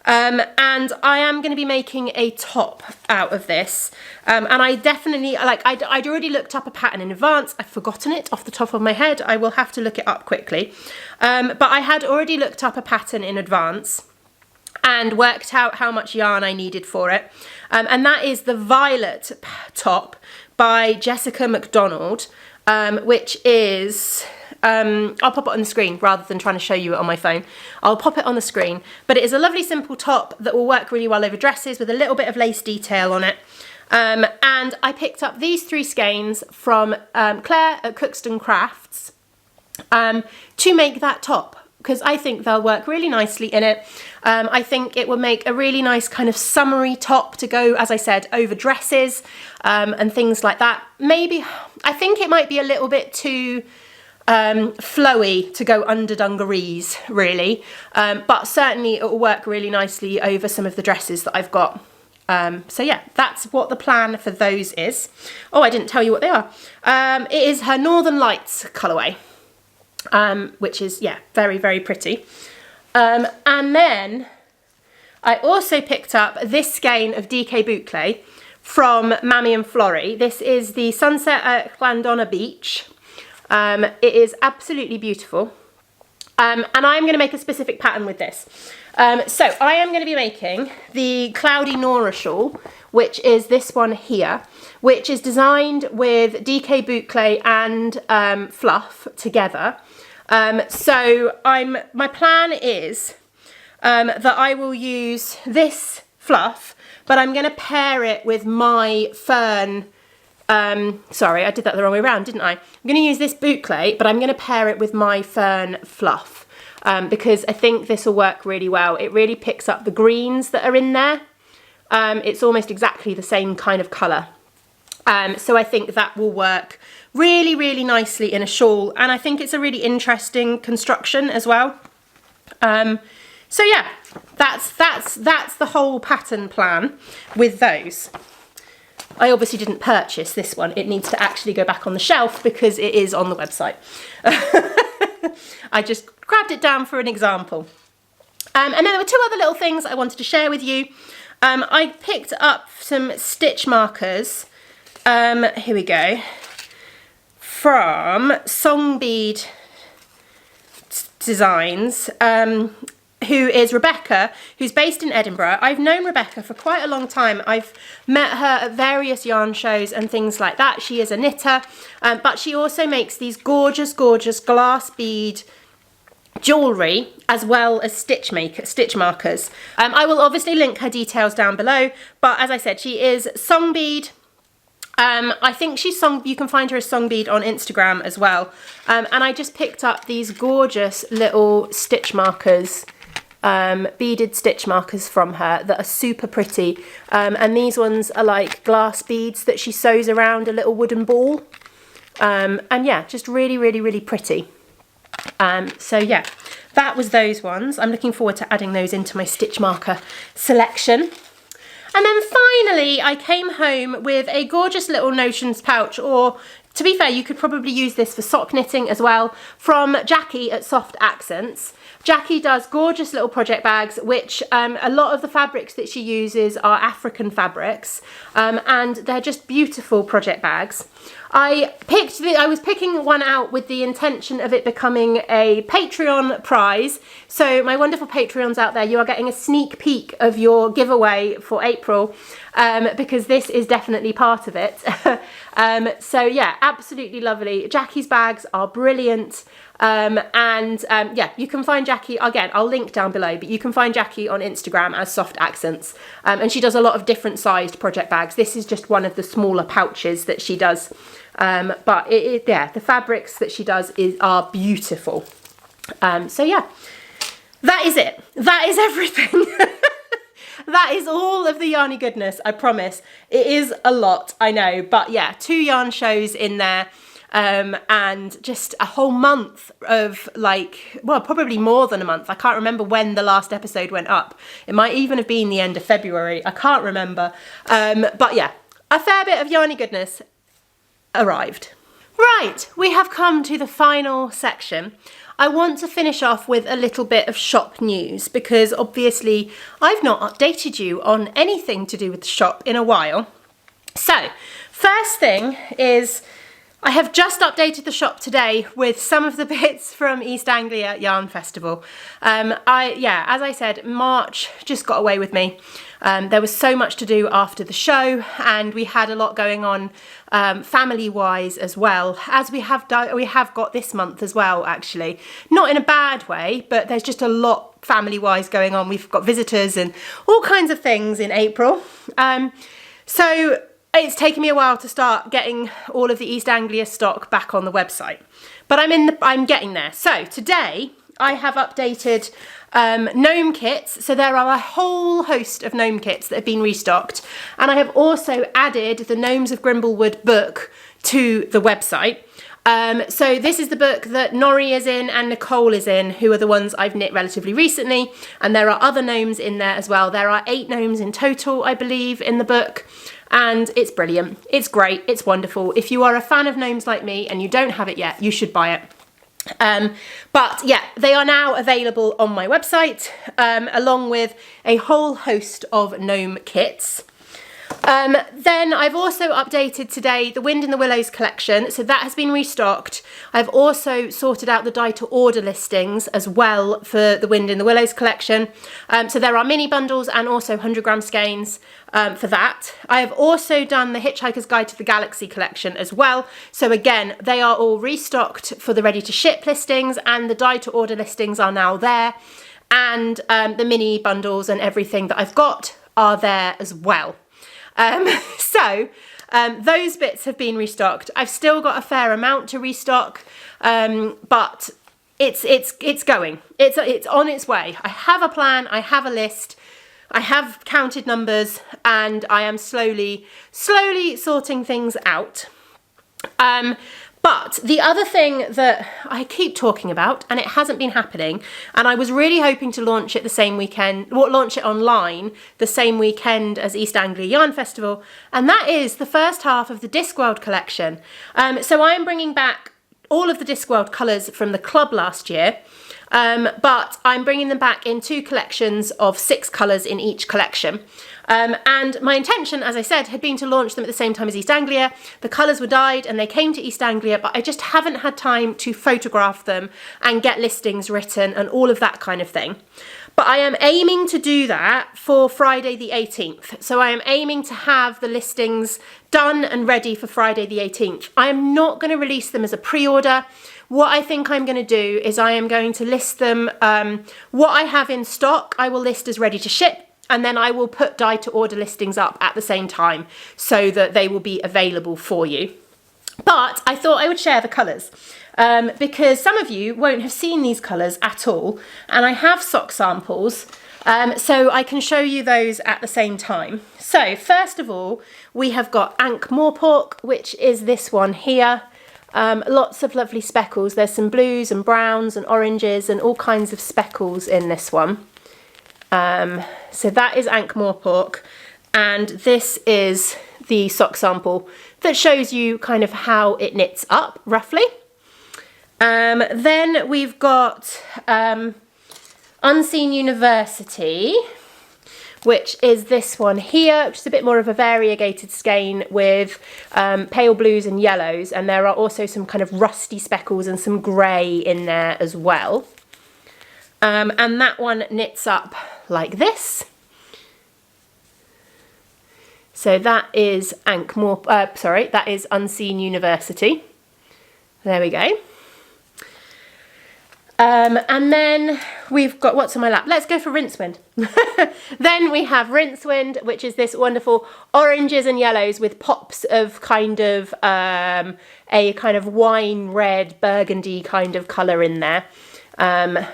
and I am going to be making a top out of this, and I definitely, I'd already looked up a pattern in advance. I've forgotten it off the top of my head. I will have to look it up quickly, but I had already looked up a pattern in advance and worked out how much yarn I needed for it, and that is the Violet top by Jessica McDonald, which is, I'll pop it on the screen rather than trying to show you it on my phone. I'll pop it on the screen, but it is a lovely simple top that will work really well over dresses with a little bit of lace detail on it. And I picked up these 3 skeins from Claire at Cookston Crafts to make that top, because I think they'll work really nicely in it. I think it will make a really nice kind of summery top to go, as I said, over dresses and things like that. Maybe, I think it might be a little bit too flowy to go under dungarees, really. But certainly it will work really nicely over some of the dresses that I've got. So yeah, that's what the plan for those is. Oh, I didn't tell you what they are. It is her Northern Lights colourway. Which is, yeah, very pretty. And then I also picked up this skein of DK Boucle from Mammy and Florrie. This is the Sunset at Llandonna Beach. It is absolutely beautiful. And I'm going to make a specific pattern with this. So I am going to be making the Cloudy Nora shawl, which is this one here, which is designed with DK Boucle and fluff together. So my plan is that I will use this fluff, but I'm going to pair it with my fern. Sorry, I did that the wrong way around, didn't I? I'm going to use this boucle, but I'm going to pair it with my fern fluff because I think this will work really well. It really picks up the greens that are in there. It's almost exactly the same kind of colour. So I think that will work really, really nicely in a shawl, and I think it's a really interesting construction as well. So yeah, that's the whole pattern plan with those. I obviously didn't purchase this one. It needs to actually go back on the shelf because it is on the website. I just grabbed it down for an example. And then there were two other little things I wanted to share with you. I picked up some stitch markers. Here we go. From Songbead Designs, who is Rebecca, who's based in Edinburgh. I've known Rebecca for quite a long time. I've met her at various yarn shows and things like that. She is a knitter, but she also makes these gorgeous, gorgeous glass bead jewellery as well as stitch markers. I will obviously link her details down below, but as I said, she is Songbead. I think you can find her as Songbead on Instagram as well. And I just picked up these gorgeous little stitch markers, beaded stitch markers from her that are super pretty. And these ones are like glass beads that she sews around a little wooden ball. And yeah, just really, really, really pretty. So yeah, that was those ones. I'm looking forward to adding those into my stitch marker selection. And then finally, I came home with a gorgeous little notions pouch, or to be fair, you could probably use this for sock knitting as well, from Jackie at Soft Accents. Jackie does gorgeous little project bags, which a lot of the fabrics that she uses are African fabrics, and they're just beautiful project bags. I was picking one out with the intention of it becoming a Patreon prize. So my wonderful Patreons out there, you are getting a sneak peek of your giveaway for April, because this is definitely part of it. So yeah, absolutely lovely. Jackie's bags are brilliant. Yeah, you can find Jackie, again, I'll link down below, but you can find Jackie on Instagram as Soft Accents. And she does a lot of different sized project bags. This is just one of the smaller pouches that she does. But yeah, the fabrics that she does are beautiful. So yeah, that is it. That is everything. That is all of the Yarny Goodness, I promise. It is a lot, I know, but yeah, 2 yarn shows in there. And just a whole month of probably more than a month. I can't remember when the last episode went up. It might even have been the end of February. I can't remember. But yeah, a fair bit of Yarny Goodness arrived. Right, we have come to the final section. I want to finish off with a little bit of shop news because obviously I've not updated you on anything to do with the shop in a while. So, first thing is I have just updated the shop today with some of the bits from East Anglia Yarn Festival. As I said, March just got away with me. There was so much to do after the show, and we had a lot going on family-wise as well, as we have got this month as well, actually. Not in a bad way, but there's just a lot family-wise going on. We've got visitors and all kinds of things in April. So it's taken me a while to start getting all of the East Anglia stock back on the website, but I'm getting there. So today I have updated gnome kits. So there are a whole host of gnome kits that have been restocked, and I have also added the Gnomes of Grimblewood book to the website. So this is the book that Norrie is in and Nicole is in, who are the ones I've knit relatively recently, and there are other gnomes in there as well. There are 8 gnomes in total, I believe, in the book. And it's brilliant. It's great. It's wonderful. If you are a fan of gnomes like me and you don't have it yet, you should buy it. But yeah, they are now available on my website, along with a whole host of gnome kits. Then I've also updated today the Wind in the Willows collection, so that has been restocked. I've also sorted out the die to order listings as well for the Wind in the Willows collection. So there are mini bundles and also 100-gram skeins for that. I have also done the Hitchhiker's Guide to the Galaxy collection as well. So again, they are all restocked for the ready to ship listings, and the die to order listings are now there. And the mini bundles and everything that I've got are there as well. Those bits have been restocked. I've still got a fair amount to restock, but it's going. It's on its way. I have a plan. I have a list. I have counted numbers, and I am slowly sorting things out. But the other thing that I keep talking about, and it hasn't been happening, and I was really hoping to launch it the same weekend, launch it online the same weekend as East Anglia Yarn Festival, and that is the first half of the Discworld collection. So I am bringing back all of the Discworld colours from the club last year, but I'm bringing them back in 2 collections of 6 colours in each collection. And my intention, as I said, had been to launch them at the same time as East Anglia. The colours were dyed and they came to East Anglia, but I just haven't had time to photograph them and get listings written and all of that kind of thing. But I am aiming to do that for Friday the 18th. So I am aiming to have the listings done and ready for Friday the 18th. I am not going to release them as a pre-order. What I think I'm going to do is I am going to list them, what I have in stock, I will list as ready to ship. And then I will put dye to order listings up at the same time so that they will be available for you. But I thought I would share the colours because some of you won't have seen these colours at all. And I have sock samples, so I can show you those at the same time. So first of all, we have got Ankh-Morpork, which is this one here. Lots of lovely speckles. There's some blues and browns and oranges and all kinds of speckles in this one. So that is Ankh-Morpork, and this is the sock sample that shows you kind of how it knits up roughly. Then we've got Unseen University, which is this one here, which is a bit more of a variegated skein with pale blues and yellows, and there are also some kind of rusty speckles and some grey in there as well. And that one knits up like this. So that is that is Unseen University. There we go. And then we've got, what's on my lap? Let's go for Rincewind. Then we have Rincewind, which is this wonderful oranges and yellows with pops of kind of a kind of wine red burgundy kind of colour in there.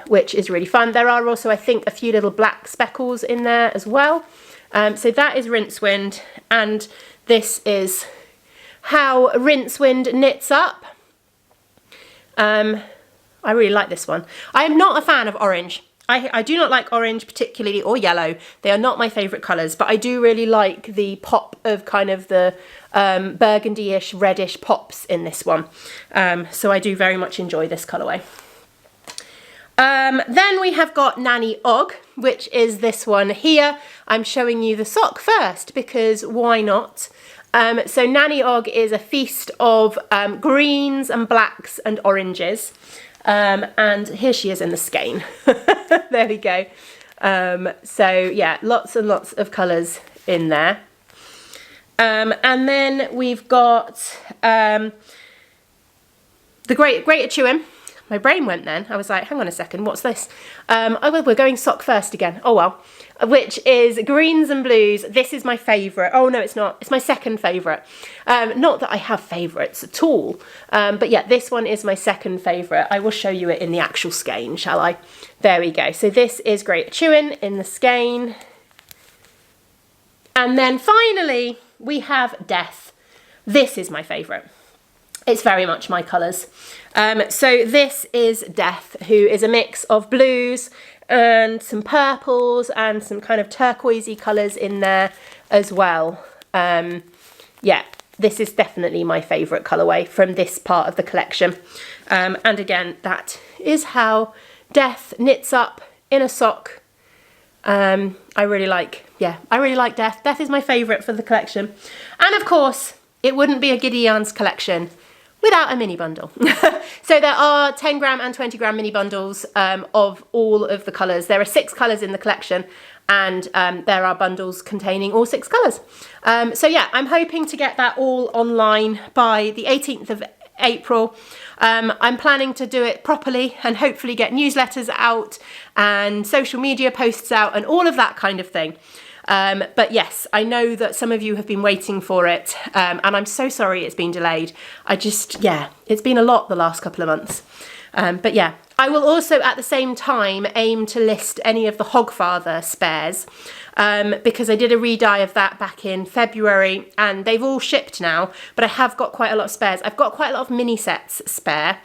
Which is really fun. There are also, I think, a few little black speckles in there as well. So that is Rincewind, and this is how Rincewind knits up. I really like this one. I am not a fan of orange. I do not like orange particularly, or yellow. They are not my favourite colours, but I do really like the pop of kind of the burgundy-ish, reddish pops in this one. So I do very much enjoy this colourway. Then we have got Nanny Og, which is this one here. I'm showing you the sock first because why not? So Nanny Og is a feast of greens and blacks and oranges. And here she is in the skein. There we go. So yeah, lots and lots of colours in there. And then we've got the Greater Chewin. My brain went then. I was like, hang on a second, what's this? Oh, well, we're going sock first again. Oh, well. Which is greens and blues. This is my favourite. Oh, no, it's not. It's my second favourite. Not that I have favourites at all. But yeah, this one is my second favourite. I will show you it in the actual skein, shall I? There we go. So this is Greater Chewin in the skein. And then finally, we have Death. This is my favourite. It's very much my colours. So this is Death, who is a mix of blues and some purples and some kind of turquoisey colours in there as well. Yeah, this is definitely my favourite colourway from this part of the collection. And again, that is how Death knits up in a sock. I really like Death. Death is my favourite for the collection. And of course, it wouldn't be a Giddy Yarns collection without a mini bundle. So there are 10 gram and 20 gram mini bundles of all of the colours. There are 6 colours in the collection, and there are bundles containing all 6 colours. So yeah, I'm hoping to get that all online by the 18th of April. I'm planning to do it properly and hopefully get newsletters out and social media posts out and all of that kind of thing. But yes, I know that some of you have been waiting for it, and I'm so sorry it's been delayed. It's been a lot the last couple of months. But yeah, I will also at the same time aim to list any of the Hogfather spares, because I did a re-dye of that back in February and they've all shipped now, but I have got quite a lot of spares. I've got quite a lot of mini sets spare,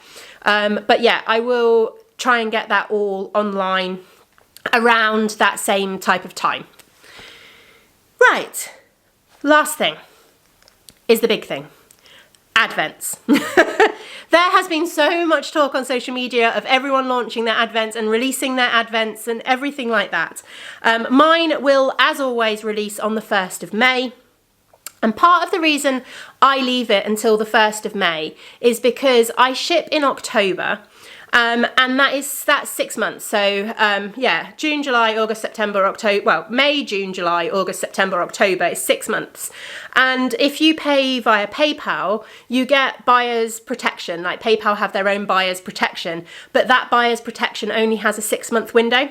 but yeah, I will try and get that all online around that same type of time. Right, last thing is the big thing. Advents. There has been so much talk on social media of everyone launching their advents and releasing their advents and everything like that. Mine will, as always, release on the 1st of May. And part of the reason I leave it until the 1st of May is because I ship in October. And that's 6 months. So yeah, June, July, August, September, October, well, May, June, July, August, September, October is 6 months. And if you pay via PayPal, you get buyer's protection. Like PayPal have their own buyer's protection, but that buyer's protection only has a 6-month window.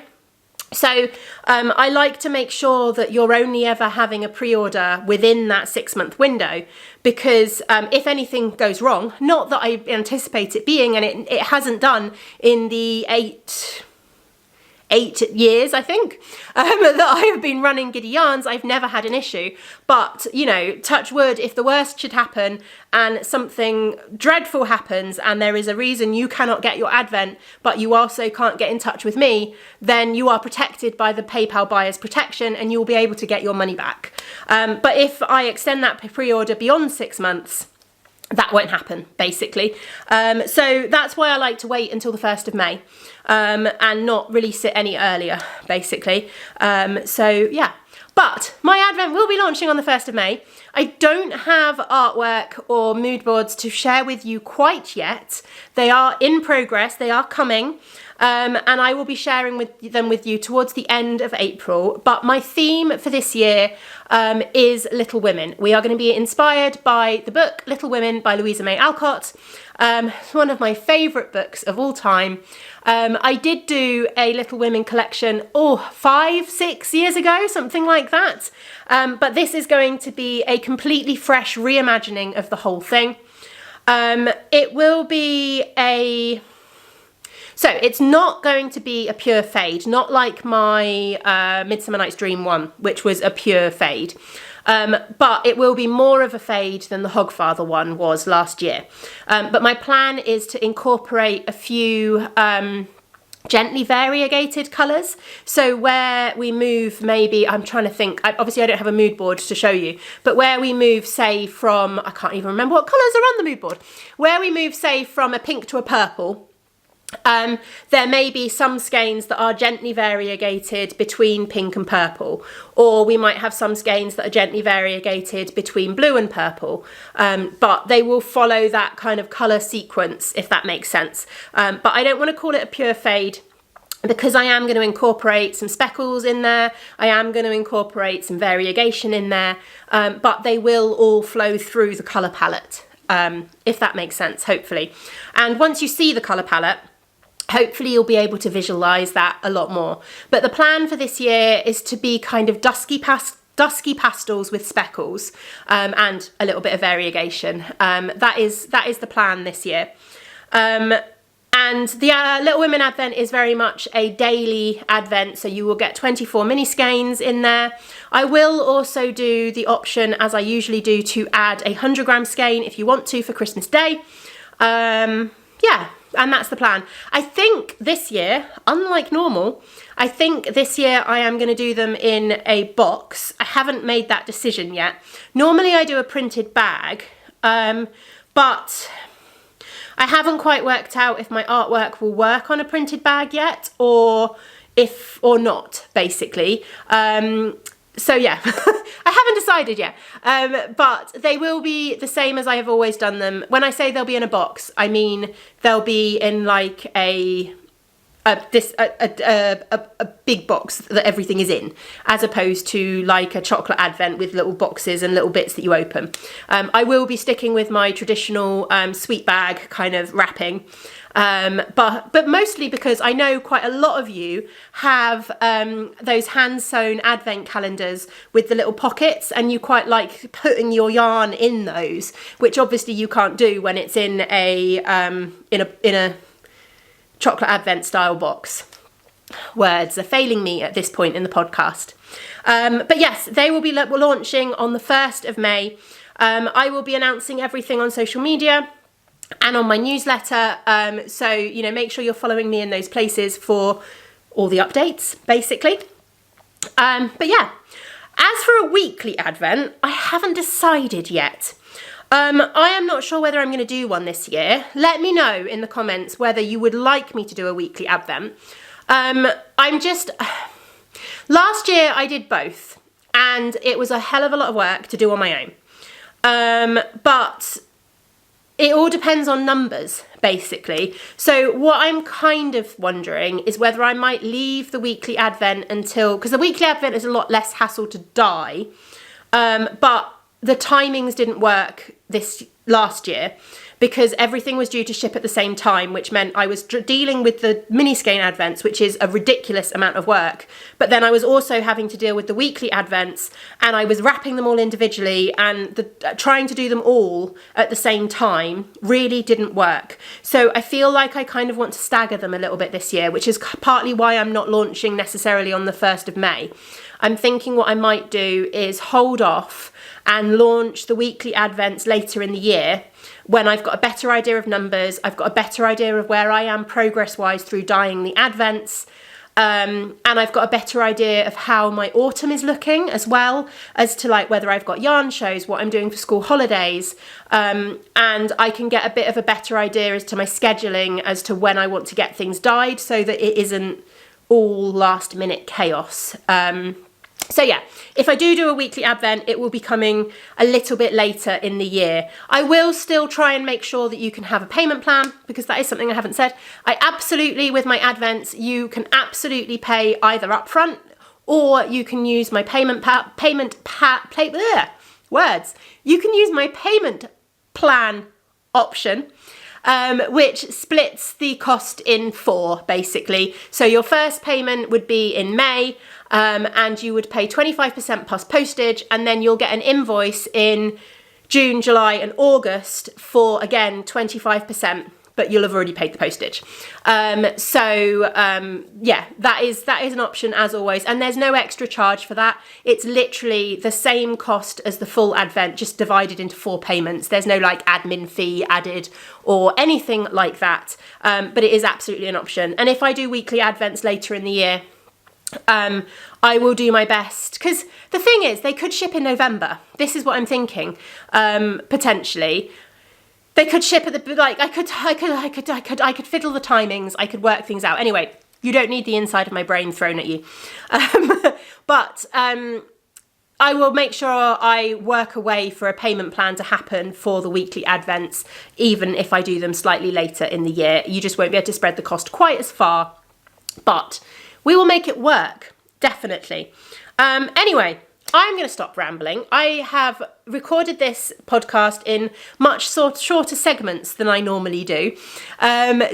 So I like to make sure that you're only ever having a pre-order within that 6-month window, because if anything goes wrong, not that I anticipate it being, and it hasn't done in the 8 years, I think, that I have been running Giddy Yarns, I've never had an issue. But, you know, touch wood, if the worst should happen and something dreadful happens and there is a reason you cannot get your advent, but you also can't get in touch with me, then you are protected by the PayPal buyer's protection and you'll be able to get your money back. But if I extend that pre-order beyond 6 months, that won't happen, basically. So that's why I like to wait until the 1st of May and not release it any earlier, basically. So yeah, but my advent will be launching on the 1st of May. I don't have artwork or mood boards to share with you quite yet. They are in progress, they are coming. And I will be sharing them with you towards the end of April. But my theme for this year is Little Women. We are going to be inspired by the book Little Women by Louisa May Alcott. It's one of my favourite books of all time. I did do a Little Women collection 5-6 years ago, something like that. But this is going to be a completely fresh reimagining of the whole thing. It will be So it's not going to be a pure fade, not like my Midsummer Night's Dream one, which was a pure fade. But it will be more of a fade than the Hogfather one was last year. But my plan is to incorporate a few gently variegated colours. So where we move, maybe, I'm trying to think, obviously I don't have a mood board to show you, but where we move, say, from, I can't even remember what colours are on the mood board, where we move, say, from a pink to a purple, there may be some skeins that are gently variegated between pink and purple, or we might have some skeins that are gently variegated between blue and purple, but they will follow that kind of colour sequence, if that makes sense. But I don't want to call it a pure fade, because I am going to incorporate some speckles in there, I am going to incorporate some variegation in there, but they will all flow through the colour palette, if that makes sense, hopefully. And once you see the colour palette, hopefully you'll be able to visualise that a lot more. But the plan for this year is to be kind of dusky pastels with speckles, and a little bit of variegation. That is the plan this year. And the Little Women Advent is very much a daily advent, so you will get 24 mini skeins in there. I will also do the option, as I usually do, to add a 100-gram skein if you want to for Christmas Day. Yeah. And that's the plan. I think this year, unlike normal, I think this year I am going to do them in a box. I haven't made that decision yet. Normally I do a printed bag, but I haven't quite worked out if my artwork will work on a printed bag yet, or not, basically. So yeah, I haven't decided yet, but they will be the same as I have always done them. When I say they'll be in a box, I mean they'll be in like a a big box that everything is in, as opposed to like a chocolate advent with little boxes and little bits that you open. I will be sticking with my traditional sweet bag kind of wrapping, but mostly because I know quite a lot of you have those hand sewn advent calendars with the little pockets, and you quite like putting your yarn in those, which obviously you can't do when it's in a chocolate advent style box. Words are failing me at this point in the podcast. But yes, they will be launching on the 1st of May. I will be announcing everything on social media and on my newsletter. So, you know, make sure you're following me in those places for all the updates, basically. But yeah, as for a weekly advent, I haven't decided yet. I am not sure whether I'm going to do one this year. Let me know in the comments whether you would like me to do a weekly advent. Last year I did both, and it was a hell of a lot of work to do on my own. But it all depends on numbers, basically. So what I'm kind of wondering is whether I might leave the weekly advent until, because the weekly advent is a lot less hassle to dye, but the timings didn't work this last year because everything was due to ship at the same time, which meant I was dealing with the mini skein advents, which is a ridiculous amount of work. But then I was also having to deal with the weekly advents, and I was wrapping them all individually, and trying to do them all at the same time really didn't work. So I feel like I kind of want to stagger them a little bit this year, which is partly why I'm not launching necessarily on the 1st of May. I'm thinking what I might do is hold off and launch the weekly advents later in the year when I've got a better idea of numbers, I've got a better idea of where I am progress-wise through dyeing the advents, and I've got a better idea of how my autumn is looking as well, as to like whether I've got yarn shows, what I'm doing for school holidays, and I can get a bit of a better idea as to my scheduling as to when I want to get things dyed so that it isn't all last minute chaos. So yeah, if I do a weekly advent, it will be coming a little bit later in the year. I will still try and make sure that you can have a payment plan, because that is something I haven't said. With my advents, you can absolutely pay either upfront, or you can use my You can use my payment plan option, which splits the cost in 4, basically. So your first payment would be in May, and you would pay 25% plus postage, and then you'll get an invoice in June, July and August for, again, 25%, but you'll have already paid the postage. Yeah, that is an option as always, and there's no extra charge for that. It's literally the same cost as the full advent, just divided into 4 payments. There's no like admin fee added or anything like that, but it is absolutely an option. And if I do weekly advents later in the year, I will do my best, because the thing is, they could ship in November. This is what I'm thinking, potentially. They could ship at the, like, I could fiddle the timings, I could work things out. Anyway, you don't need the inside of my brain thrown at you. But I will make sure I work a way for a payment plan to happen for the weekly advents, even if I do them slightly later in the year. You just won't be able to spread the cost quite as far, but we will make it work, definitely. Anyway, I'm going to stop rambling. I have recorded this podcast in much shorter segments than I normally do. I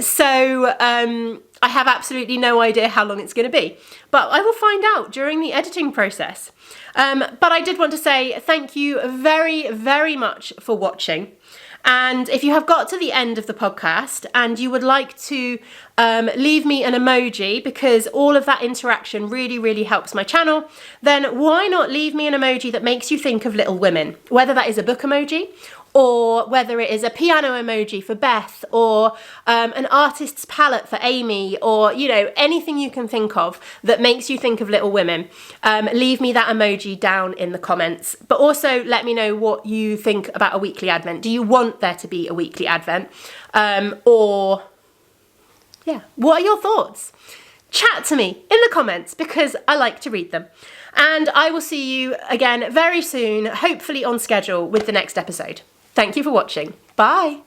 have absolutely no idea how long it's going to be, but I will find out during the editing process. But I did want to say thank you very, very much for watching. And if you have got to the end of the podcast and you would like to leave me an emoji, because all of that interaction really, really helps my channel, then why not leave me an emoji that makes you think of Little Women? Whether that is a book emoji, or whether it is a piano emoji for Beth, or an artist's palette for Amy, or, you know, anything you can think of that makes you think of Little Women. Leave me that emoji down in the comments. But also let me know what you think about a weekly advent. Do you want there to be a weekly advent? Or, yeah, what are your thoughts? Chat to me in the comments, because I like to read them. And I will see you again very soon, hopefully on schedule with the next episode. Thank you for watching. Bye.